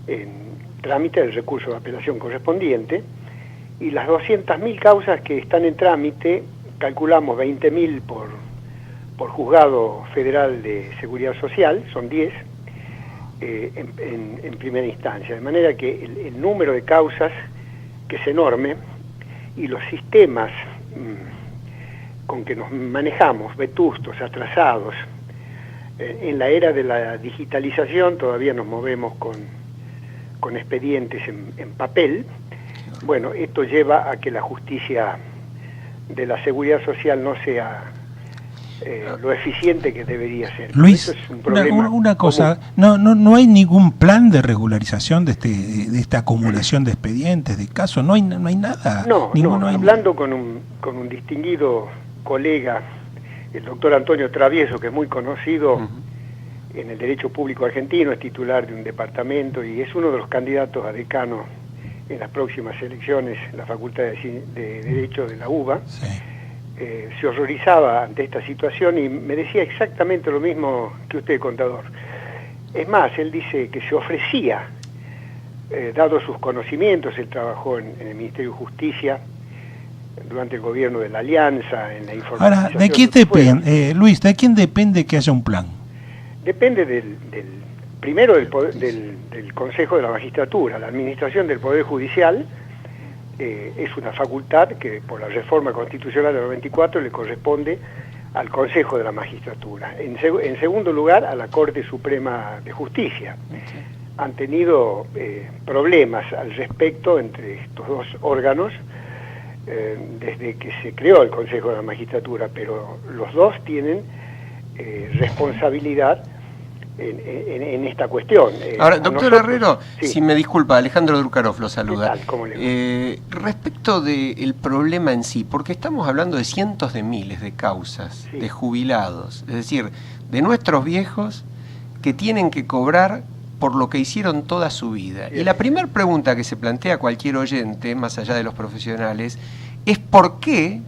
Speaker 7: en trámite del recurso de apelación correspondiente, y las 200.000 causas que están en trámite, calculamos 20.000 por juzgado federal de seguridad social, son 10 en primera instancia, de manera que el número de causas que es enorme y los sistemas con que nos manejamos, vetustos, atrasados, en la era de la digitalización todavía nos movemos con expedientes en papel. Bueno, esto lleva a que la justicia de la seguridad social no sea lo eficiente que debería ser.
Speaker 2: Luis,
Speaker 7: eso es un problema
Speaker 2: una cosa, no hay ningún plan de regularización de esta acumulación de expedientes, de casos, no hay nada.
Speaker 7: No, hablando con un distinguido colega, el doctor Antonio Travieso, que es muy conocido en el derecho público argentino, es titular de un departamento y es uno de los candidatos a decano en las próximas elecciones en la Facultad de Derecho de la UBA. Sí. Se horrorizaba ante esta situación y me decía exactamente lo mismo que usted, contador. Es más, él dice que se ofrecía, dado sus conocimientos, él trabajó en el Ministerio de Justicia durante el gobierno de la Alianza, en la información.
Speaker 2: Ahora, ¿de quién depende, Luis, de quién depende que haya un plan?
Speaker 7: Depende primero del Consejo de la Magistratura. La administración del Poder Judicial es una facultad que por la reforma constitucional del 94 le corresponde al Consejo de la Magistratura. En segundo lugar, a la Corte Suprema de Justicia. Han tenido problemas al respecto entre estos dos órganos desde que se creó el Consejo de la Magistratura, pero los dos tienen responsabilidad en esta cuestión.
Speaker 1: Ahora, doctor Herrero,
Speaker 7: sí.
Speaker 1: Si me disculpa, Alejandro Drukarov lo saluda.
Speaker 7: ¿Qué tal? ¿Cómo le va?
Speaker 1: Respecto del problema en sí, porque estamos hablando de cientos de miles de causas,
Speaker 7: sí,
Speaker 1: de jubilados, es decir, de nuestros viejos que tienen que cobrar por lo que hicieron toda su vida.
Speaker 7: Bien.
Speaker 1: Y la primera pregunta que se plantea cualquier oyente, más allá de los profesionales, es ¿por qué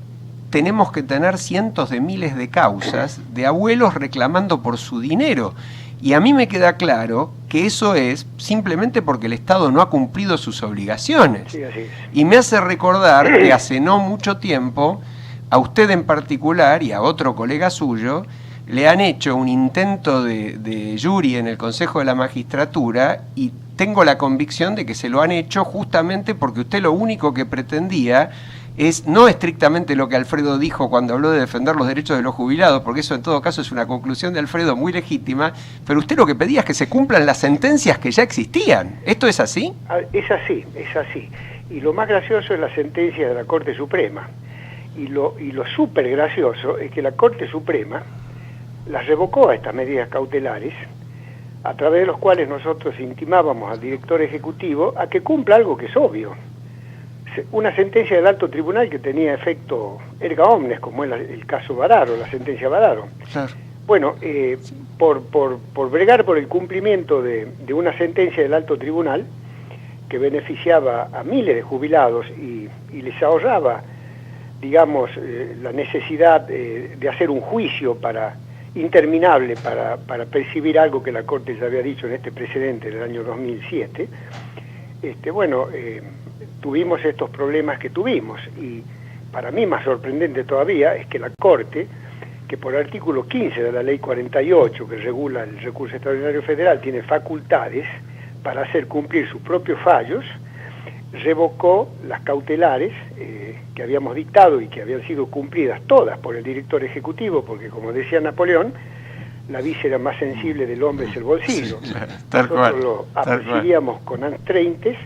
Speaker 1: tenemos que tener cientos de miles de causas de abuelos reclamando por su dinero? Y a mí me queda claro que eso es simplemente porque el Estado no ha cumplido sus obligaciones.
Speaker 7: Sí, así es.
Speaker 1: Y me hace recordar que hace no mucho tiempo, a usted en particular y a otro colega suyo, le han hecho un intento de jury en el Consejo de la Magistratura y tengo la convicción de que se lo han hecho justamente porque usted lo único que pretendía es no estrictamente lo que Alfredo dijo cuando habló de defender los derechos de los jubilados, porque eso en todo caso es una conclusión de Alfredo muy legítima, pero usted lo que pedía es que se cumplan las sentencias que ya existían. ¿Esto es así?
Speaker 7: Es así, es así. Y lo más gracioso es la sentencia de la Corte Suprema. Y lo súper gracioso es que la Corte Suprema las revocó a estas medidas cautelares, a través de los cuales nosotros intimábamos al director ejecutivo a que cumpla algo que es obvio. Una sentencia del alto tribunal que tenía efecto erga omnes, como es el caso Vararo, la sentencia Vararo.
Speaker 1: Claro.
Speaker 7: Bueno, por bregar por el cumplimiento de una sentencia del alto tribunal que beneficiaba a miles de jubilados y les ahorraba, digamos, la necesidad de hacer un juicio interminable para percibir algo que la Corte ya había dicho en este precedente del año 2007, tuvimos estos problemas que tuvimos. Y para mí más sorprendente todavía es que la Corte, que por artículo 15 de la Ley 48, que regula el recurso extraordinario federal, tiene facultades para hacer cumplir sus propios fallos, revocó las cautelares que habíamos dictado y que habían sido cumplidas todas por el director ejecutivo, porque como decía Napoleón, la víscera más sensible del hombre es el bolsillo.
Speaker 1: Sí, claro, tal cual,
Speaker 7: Nosotros lo apercibíamos con antreintes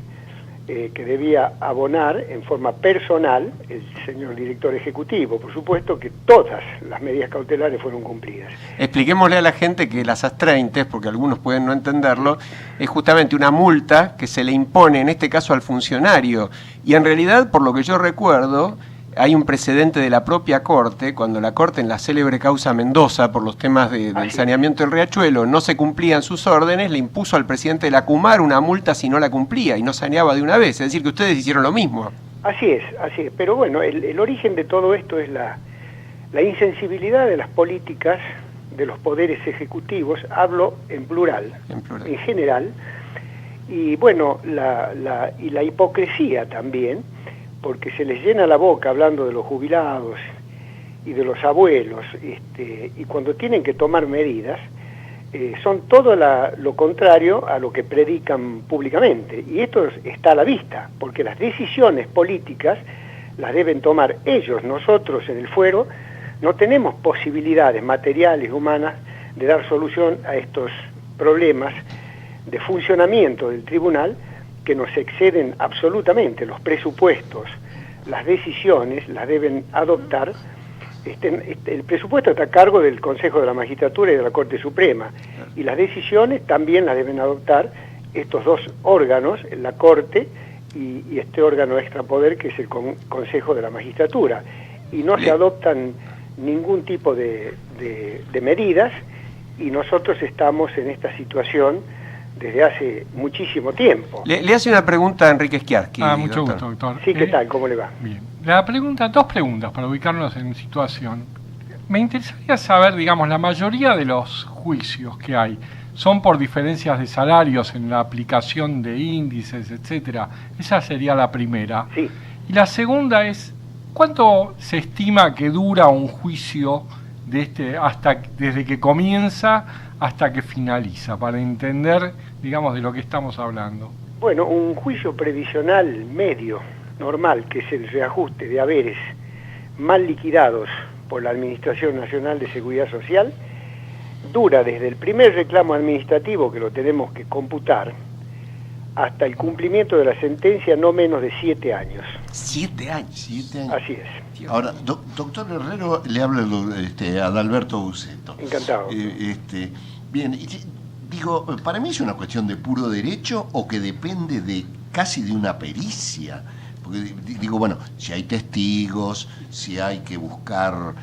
Speaker 7: que debía abonar en forma personal el señor director ejecutivo. Por supuesto que todas las medidas cautelares fueron cumplidas.
Speaker 1: Expliquémosle a la gente que las astreintes, porque algunos pueden no entenderlo, es justamente una multa que se le impone en este caso al funcionario. Y en realidad, por lo que yo recuerdo, hay un precedente de la propia Corte, cuando la Corte en la célebre causa Mendoza, por los temas del saneamiento del riachuelo, no se cumplían sus órdenes, le impuso al presidente de la CUMAR una multa si no la cumplía y no saneaba de una vez. Es decir, que ustedes hicieron lo mismo. Así es.
Speaker 7: Pero bueno, el origen de todo esto es la insensibilidad de las políticas de los poderes ejecutivos, hablo en plural, en general, y bueno, la hipocresía también, porque se les llena la boca hablando de los jubilados y de los abuelos, y cuando tienen que tomar medidas, son todo lo contrario a lo que predican públicamente. Y esto está a la vista, porque las decisiones políticas las deben tomar ellos. Nosotros en el fuero no tenemos posibilidades materiales, humanas, de dar solución a estos problemas de funcionamiento del tribunal, que nos exceden absolutamente. Los presupuestos, las decisiones las deben adoptar. El presupuesto está a cargo del Consejo de la Magistratura y de la Corte Suprema, y las decisiones también las deben adoptar estos dos órganos, la Corte y este órgano extrapoder que es el Consejo de la Magistratura, y no se adoptan ningún tipo de medidas, y nosotros estamos en esta situación desde hace muchísimo tiempo.
Speaker 1: Le hace una pregunta a Enrique Schiarsky.
Speaker 4: Mucho gusto, doctor.
Speaker 7: Sí, ¿qué tal? ¿Cómo le va?
Speaker 4: Bien. Dos preguntas para ubicarnos en situación. Me interesaría saber, digamos, la mayoría de los juicios que hay son por diferencias de salarios en la aplicación de índices, etcétera. Esa sería la primera.
Speaker 7: Sí.
Speaker 4: Y la segunda es, ¿cuánto se estima que dura un juicio desde que comienza hasta que finaliza, para entender, digamos, de lo que estamos hablando?
Speaker 7: Bueno, un juicio previsional medio, normal, que es el reajuste de haberes mal liquidados por la Administración Nacional de Seguridad Social, dura desde el primer reclamo administrativo, que lo tenemos que computar, hasta el cumplimiento de la sentencia, no menos de 7 años.
Speaker 1: 7 años.
Speaker 3: 7 años.
Speaker 7: Así es.
Speaker 3: Ahora, doctor Herrero, le habla a Adalberto Buceto.
Speaker 7: Encantado.
Speaker 3: Bien, Digo, para mí es una cuestión de puro derecho o que depende de casi de una pericia. Porque digo, bueno, si hay testigos, si hay que buscar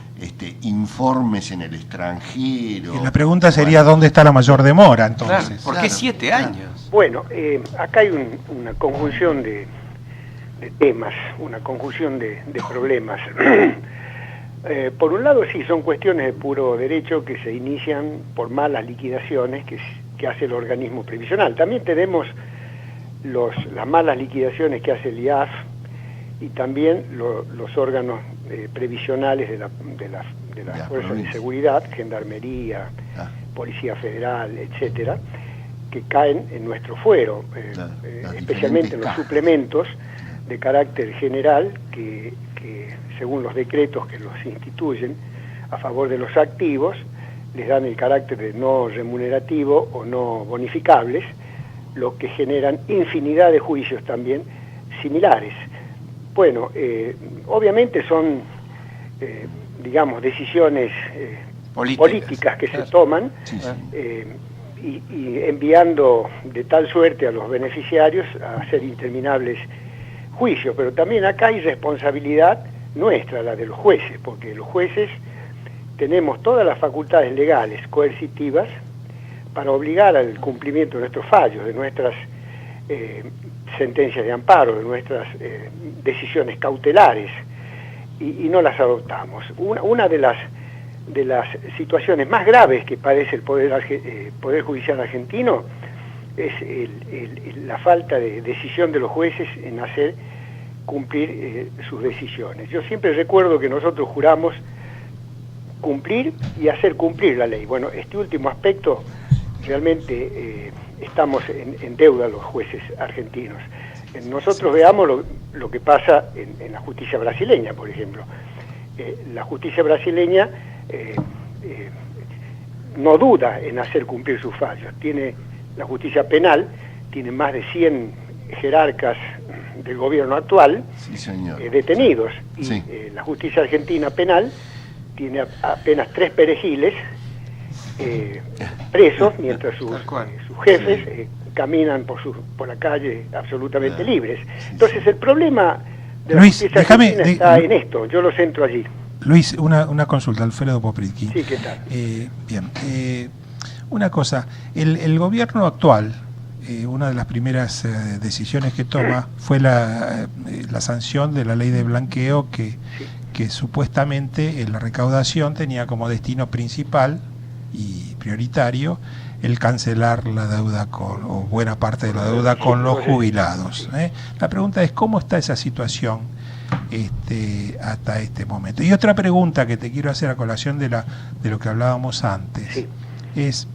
Speaker 3: informes en el extranjero.
Speaker 2: Y la pregunta sería, ¿dónde está la mayor demora entonces?
Speaker 1: Claro, ¿por qué 7 años?
Speaker 7: Bueno, acá hay una conjunción de temas, una conjunción de problemas. Por un lado, sí, son cuestiones de puro derecho que se inician por malas liquidaciones que hace el organismo previsional. También tenemos las malas liquidaciones que hace el IAF y también los órganos previsionales de las fuerzas de seguridad, Gendarmería, Policía Federal, etcétera, que caen en nuestro fuero, especialmente en los suplementos de carácter general que según los decretos que los instituyen a favor de los activos les dan el carácter de no remunerativo o no bonificables, lo que generan infinidad de juicios también similares. Bueno, obviamente son, digamos, decisiones políticas que se toman y enviando de tal suerte a los beneficiarios a hacer interminables juicios, pero también acá hay responsabilidad nuestra, la de los jueces, porque los jueces tenemos todas las facultades legales, coercitivas, para obligar al cumplimiento de nuestros fallos, de nuestras sentencias de amparo, de nuestras decisiones cautelares, y no las adoptamos. Una de las situaciones más graves que padece el Poder Judicial argentino es la falta de decisión de los jueces en hacer cumplir sus decisiones. Yo siempre recuerdo que nosotros juramos cumplir y hacer cumplir la ley. Bueno, este último aspecto realmente estamos en deuda los jueces argentinos. Nosotros veamos lo que pasa en la justicia brasileña, por ejemplo. La justicia brasileña no duda en hacer cumplir sus fallos. La justicia penal tiene más de 100 jerarcas del gobierno actual detenidos, y la justicia argentina penal tiene apenas 3 perejiles presos, mientras sus jefes caminan por la calle absolutamente libres. Entonces el problema de la justicia argentina está en esto. Yo lo centro allí.
Speaker 2: Luis, una consulta, Alfredo Popritki.
Speaker 7: Sí, ¿qué tal?
Speaker 2: Bien, una cosa, el gobierno actual, una de las primeras decisiones que toma fue la sanción de la ley de blanqueo que supuestamente la recaudación tenía como destino principal y prioritario el cancelar la deuda o buena parte de la deuda con los jubilados. La pregunta es, ¿cómo está esa situación hasta este momento? Y otra pregunta que te quiero hacer a colación de lo que hablábamos antes es,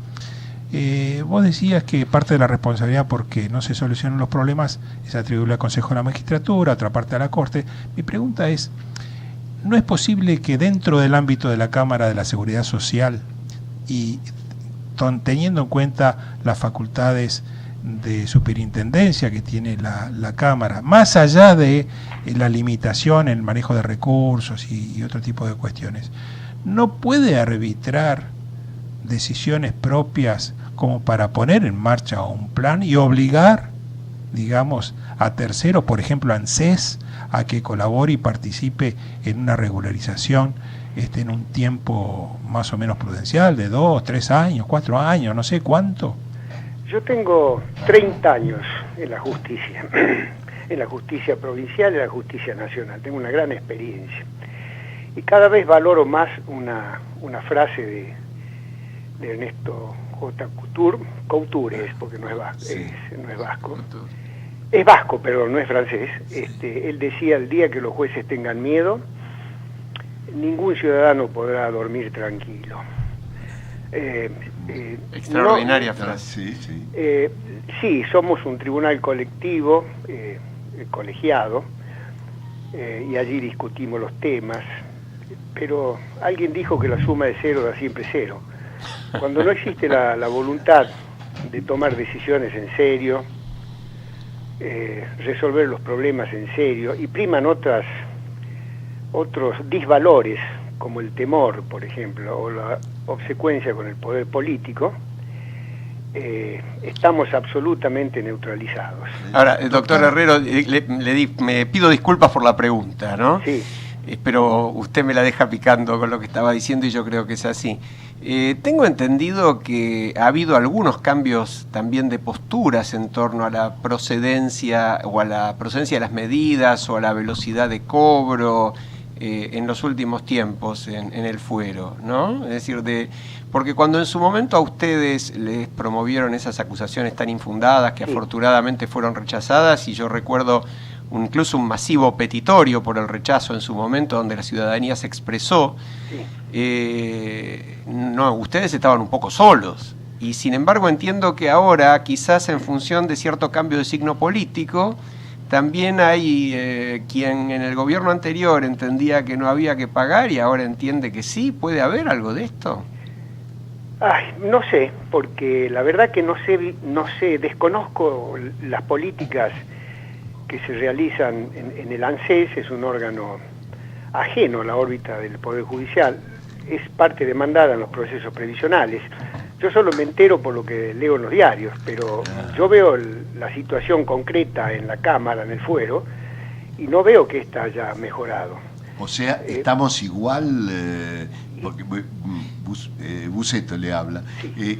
Speaker 2: vos decías que parte de la responsabilidad porque no se solucionan los problemas es atribuirle al Consejo de la Magistratura, otra parte a la Corte. Mi pregunta es, ¿no es posible que dentro del ámbito de la Cámara de la Seguridad Social y teniendo en cuenta las facultades de superintendencia que tiene la Cámara, más allá de la limitación en el manejo de recursos y otro tipo de cuestiones, no puede arbitrar decisiones propias como para poner en marcha un plan y obligar, digamos, a terceros, por ejemplo a ANSES, a que colabore y participe en una regularización en un tiempo más o menos prudencial, de 2, 3 años, 4 años, no sé cuánto?
Speaker 7: Yo tengo 30 años en la justicia, en la justicia provincial y en la justicia nacional. Tengo una gran experiencia. Y cada vez valoro más una frase de Ernesto J. Couture, porque no es vasco. Es vasco, pero no es francés. Él decía, el día que los jueces tengan miedo, ningún ciudadano podrá dormir tranquilo.
Speaker 1: Extraordinaria frase.
Speaker 7: Sí, somos un tribunal colectivo, colegiado, y allí discutimos los temas, pero alguien dijo que la suma de 0 da siempre 0. Cuando no existe la voluntad de tomar decisiones en serio, resolver los problemas en serio, y priman otros disvalores, como el temor, por ejemplo, o la obsecuencia con el poder político, estamos absolutamente neutralizados.
Speaker 1: Ahora, doctor Herrero, me pido disculpas por la pregunta, ¿no?
Speaker 7: Sí.
Speaker 1: Pero usted me la deja picando con lo que estaba diciendo y yo creo que es así. Tengo entendido que ha habido algunos cambios también de posturas en torno a la procedencia o a la procedencia de las medidas o a la velocidad de cobro en los últimos tiempos en el fuero, ¿no? Es decir, porque cuando en su momento a ustedes les promovieron esas acusaciones tan infundadas que afortunadamente fueron rechazadas, y yo recuerdo incluso un masivo petitorio por el rechazo en su momento donde la ciudadanía se expresó, no, ustedes estaban un poco solos, y sin embargo entiendo que ahora, quizás en función de cierto cambio de signo político, también hay quien en el gobierno anterior entendía que no había que pagar y ahora entiende que sí. ¿Puede haber algo de esto?
Speaker 7: Ay, no sé, porque la verdad que no sé, desconozco las políticas que se realizan en el ANSES. Es un órgano ajeno a la órbita del Poder Judicial, es parte demandada en los procesos previsionales. Yo solo me entero por lo que leo en los diarios, pero yo veo la situación concreta en la Cámara, en el fuero, y no veo que ésta haya mejorado.
Speaker 3: O sea, estamos igual, porque Buceto le habla,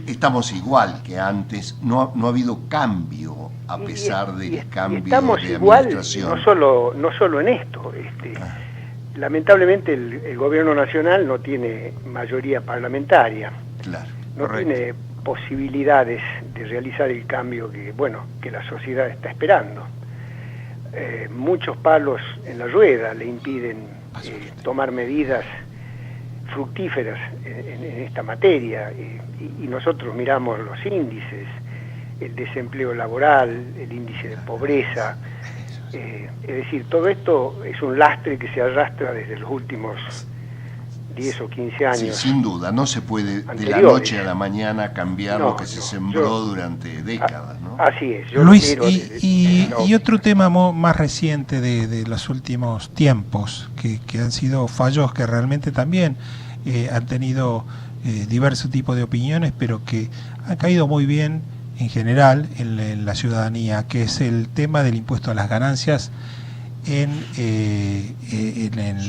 Speaker 3: estamos igual que antes, no ha habido cambio a pesar del cambio de administración.
Speaker 7: Igual, no solo en esto. Lamentablemente el gobierno nacional no tiene mayoría parlamentaria.
Speaker 3: Claro.
Speaker 7: No tiene posibilidades de realizar el cambio que la sociedad está esperando. Muchos palos en la rueda le impiden tomar medidas fructíferas en esta materia, y nosotros miramos los índices, el desempleo laboral, el índice de pobreza, es decir, todo esto es un lastre que se arrastra desde los últimos 10 o 15 años. Sí,
Speaker 3: sin duda, no se puede de la noche a la mañana cambiar lo que se sembró durante décadas, ¿no?
Speaker 7: Así es.
Speaker 2: Luis, y otro tema más reciente de los últimos tiempos, que han sido fallos que realmente también han tenido diversos tipos de opiniones, pero que han caído muy bien en general en la ciudadanía, que es el tema del impuesto a las ganancias en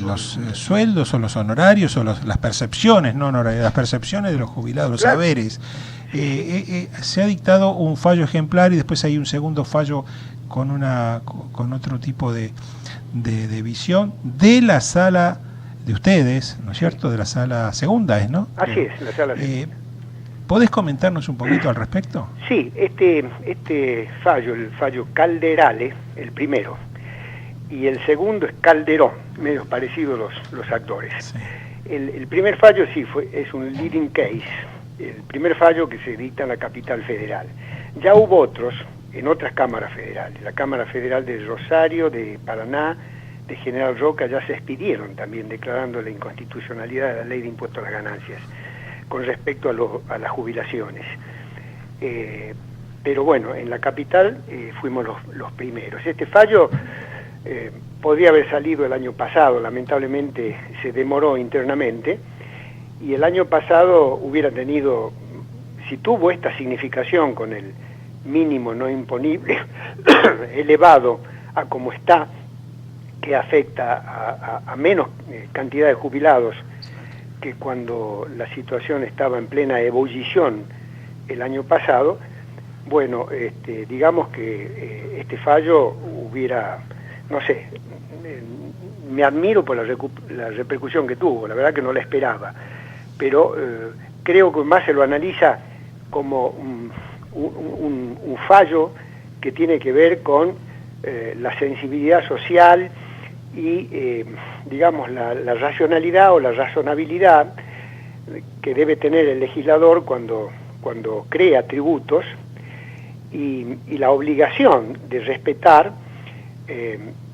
Speaker 2: los sueldos o los honorarios o las percepciones, no honorarios, las percepciones de los jubilados, los saberes. Se ha dictado un fallo ejemplar y después hay un segundo fallo con otro tipo de visión de la sala de ustedes, ¿no es cierto? De la sala segunda, ¿no?
Speaker 7: Así es, la sala segunda.
Speaker 2: ¿Podés comentarnos un poquito al respecto?
Speaker 7: Sí, este fallo, el fallo Calderale, el primero, y el segundo es Calderón, medio parecidos los actores. Sí. El primer fallo es un leading case, el primer fallo que se dicta en la capital federal. Ya hubo otros en otras cámaras federales, la Cámara Federal de Rosario, de Paraná, de General Roca, ya se expidieron también declarando la inconstitucionalidad de la ley de impuesto a las ganancias con respecto a las jubilaciones. Pero bueno, en la capital fuimos los primeros. Este fallo podría haber salido el año pasado, lamentablemente se demoró internamente, y el año pasado hubiera tenido, si tuvo esta significación con el mínimo no imponible elevado a como está, que afecta a menos cantidad de jubilados que cuando la situación estaba en plena ebullición el año pasado, bueno, digamos que este fallo hubiera, no sé, me admiro por la repercusión que tuvo, la verdad que no la esperaba, pero creo que más se lo analiza como un fallo que tiene que ver con la sensibilidad social y, digamos, la racionalidad o la razonabilidad que debe tener el legislador cuando crea tributos y la obligación de respetar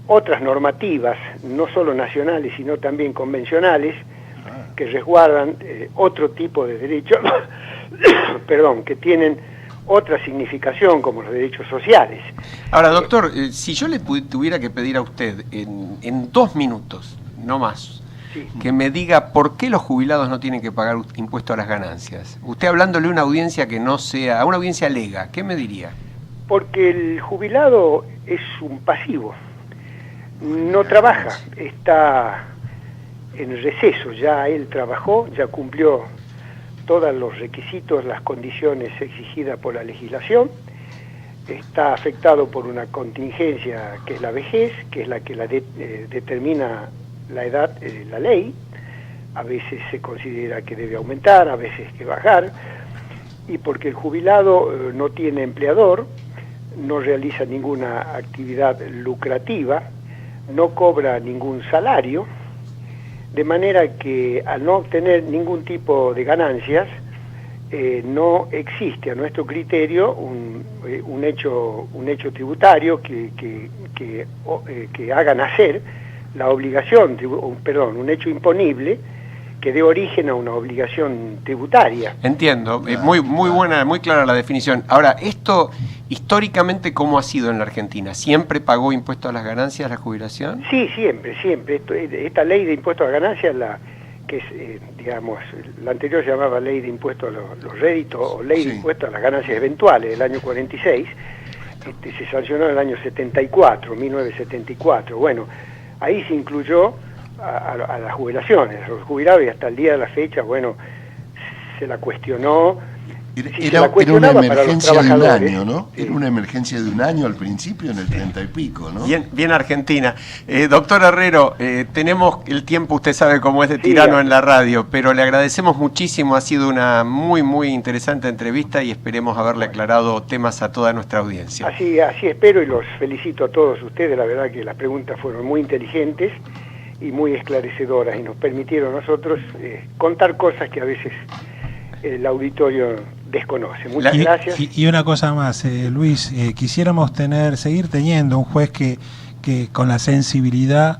Speaker 7: otras normativas, no solo nacionales, sino también convencionales, que resguardan otro tipo de derechos, perdón, que tienen otra significación como los derechos sociales.
Speaker 1: Ahora, doctor, si yo le tuviera que pedir a usted en 2 minutos, no más,
Speaker 7: Sí.
Speaker 1: que me diga por qué los jubilados no tienen que pagar impuesto a las ganancias. Usted hablándole a una audiencia que no sea, a una audiencia lega, ¿qué me diría?
Speaker 7: Porque el jubilado es un pasivo, no trabaja, está en receso, ya él trabajó, ya cumplió todos los requisitos, las condiciones exigidas por la legislación, está afectado por una contingencia que es la vejez, que es la que determina la edad, la ley. A veces se considera que debe aumentar, a veces que bajar, y porque el jubilado no tiene empleador, no realiza ninguna actividad lucrativa, no cobra ningún salario, de manera que al no obtener ningún tipo de ganancias, no existe a nuestro criterio un hecho tributario que haga nacer la obligación, un hecho imponible que dé origen a una obligación tributaria.
Speaker 1: Entiendo, muy buena, muy clara la definición. Ahora, esto históricamente, ¿cómo ha sido en la Argentina? ¿Siempre pagó impuesto a las ganancias la jubilación?
Speaker 7: Sí, siempre. Esta ley de impuesto a ganancias, que es, la anterior se llamaba ley de impuesto a los réditos o ley de impuesto a las ganancias eventuales del año 46, se sancionó en el año 1974. Bueno, ahí se incluyó a las jubilaciones, a los jubilados, y hasta el día de la fecha, bueno, se la cuestionó.
Speaker 3: Era una emergencia de un año, ¿no? Sí. Era una emergencia de un año al principio, en el 30 y pico, ¿no?
Speaker 1: Bien Argentina. Doctor Herrero, tenemos el tiempo, usted sabe cómo es de tirano en la radio, pero le agradecemos muchísimo, ha sido una muy interesante entrevista y esperemos haberle aclarado temas a toda nuestra audiencia.
Speaker 7: Así espero, y los felicito a todos ustedes, la verdad que las preguntas fueron muy inteligentes y muy esclarecedoras y nos permitieron a nosotros contar cosas que a veces el auditorio desconoce. Muchas gracias.
Speaker 2: Y una cosa más, Luis, quisiéramos seguir teniendo un juez que con la sensibilidad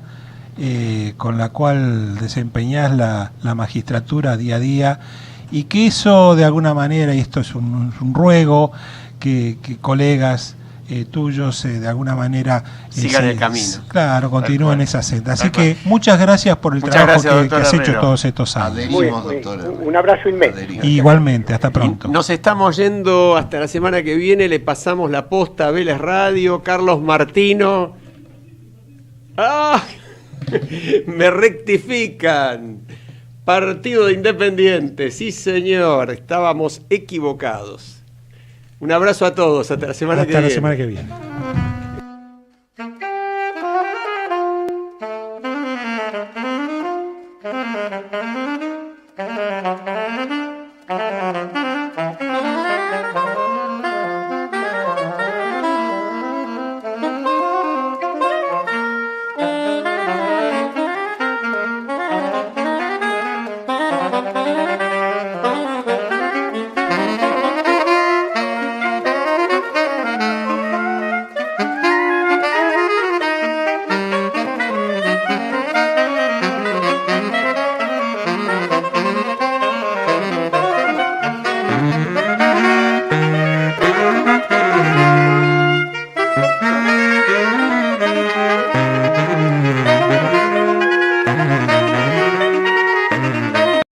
Speaker 2: con la cual desempeñás la magistratura día a día, y que eso de alguna manera, y esto es un ruego, que colegas tuyos de alguna manera
Speaker 1: sigan el camino.
Speaker 2: Claro, continúen esa senda. Así que muchas gracias por el trabajo que has hecho todos estos años.
Speaker 7: Un abrazo inmenso.
Speaker 2: Igualmente, hasta pronto.
Speaker 1: Nos estamos yendo hasta la semana que viene. Le pasamos la posta a Vélez Radio. Carlos Martino. ¡Ah! Me rectifican. Partido de Independiente. Sí, señor. Estábamos equivocados. Un abrazo a todos. Hasta la semana que viene.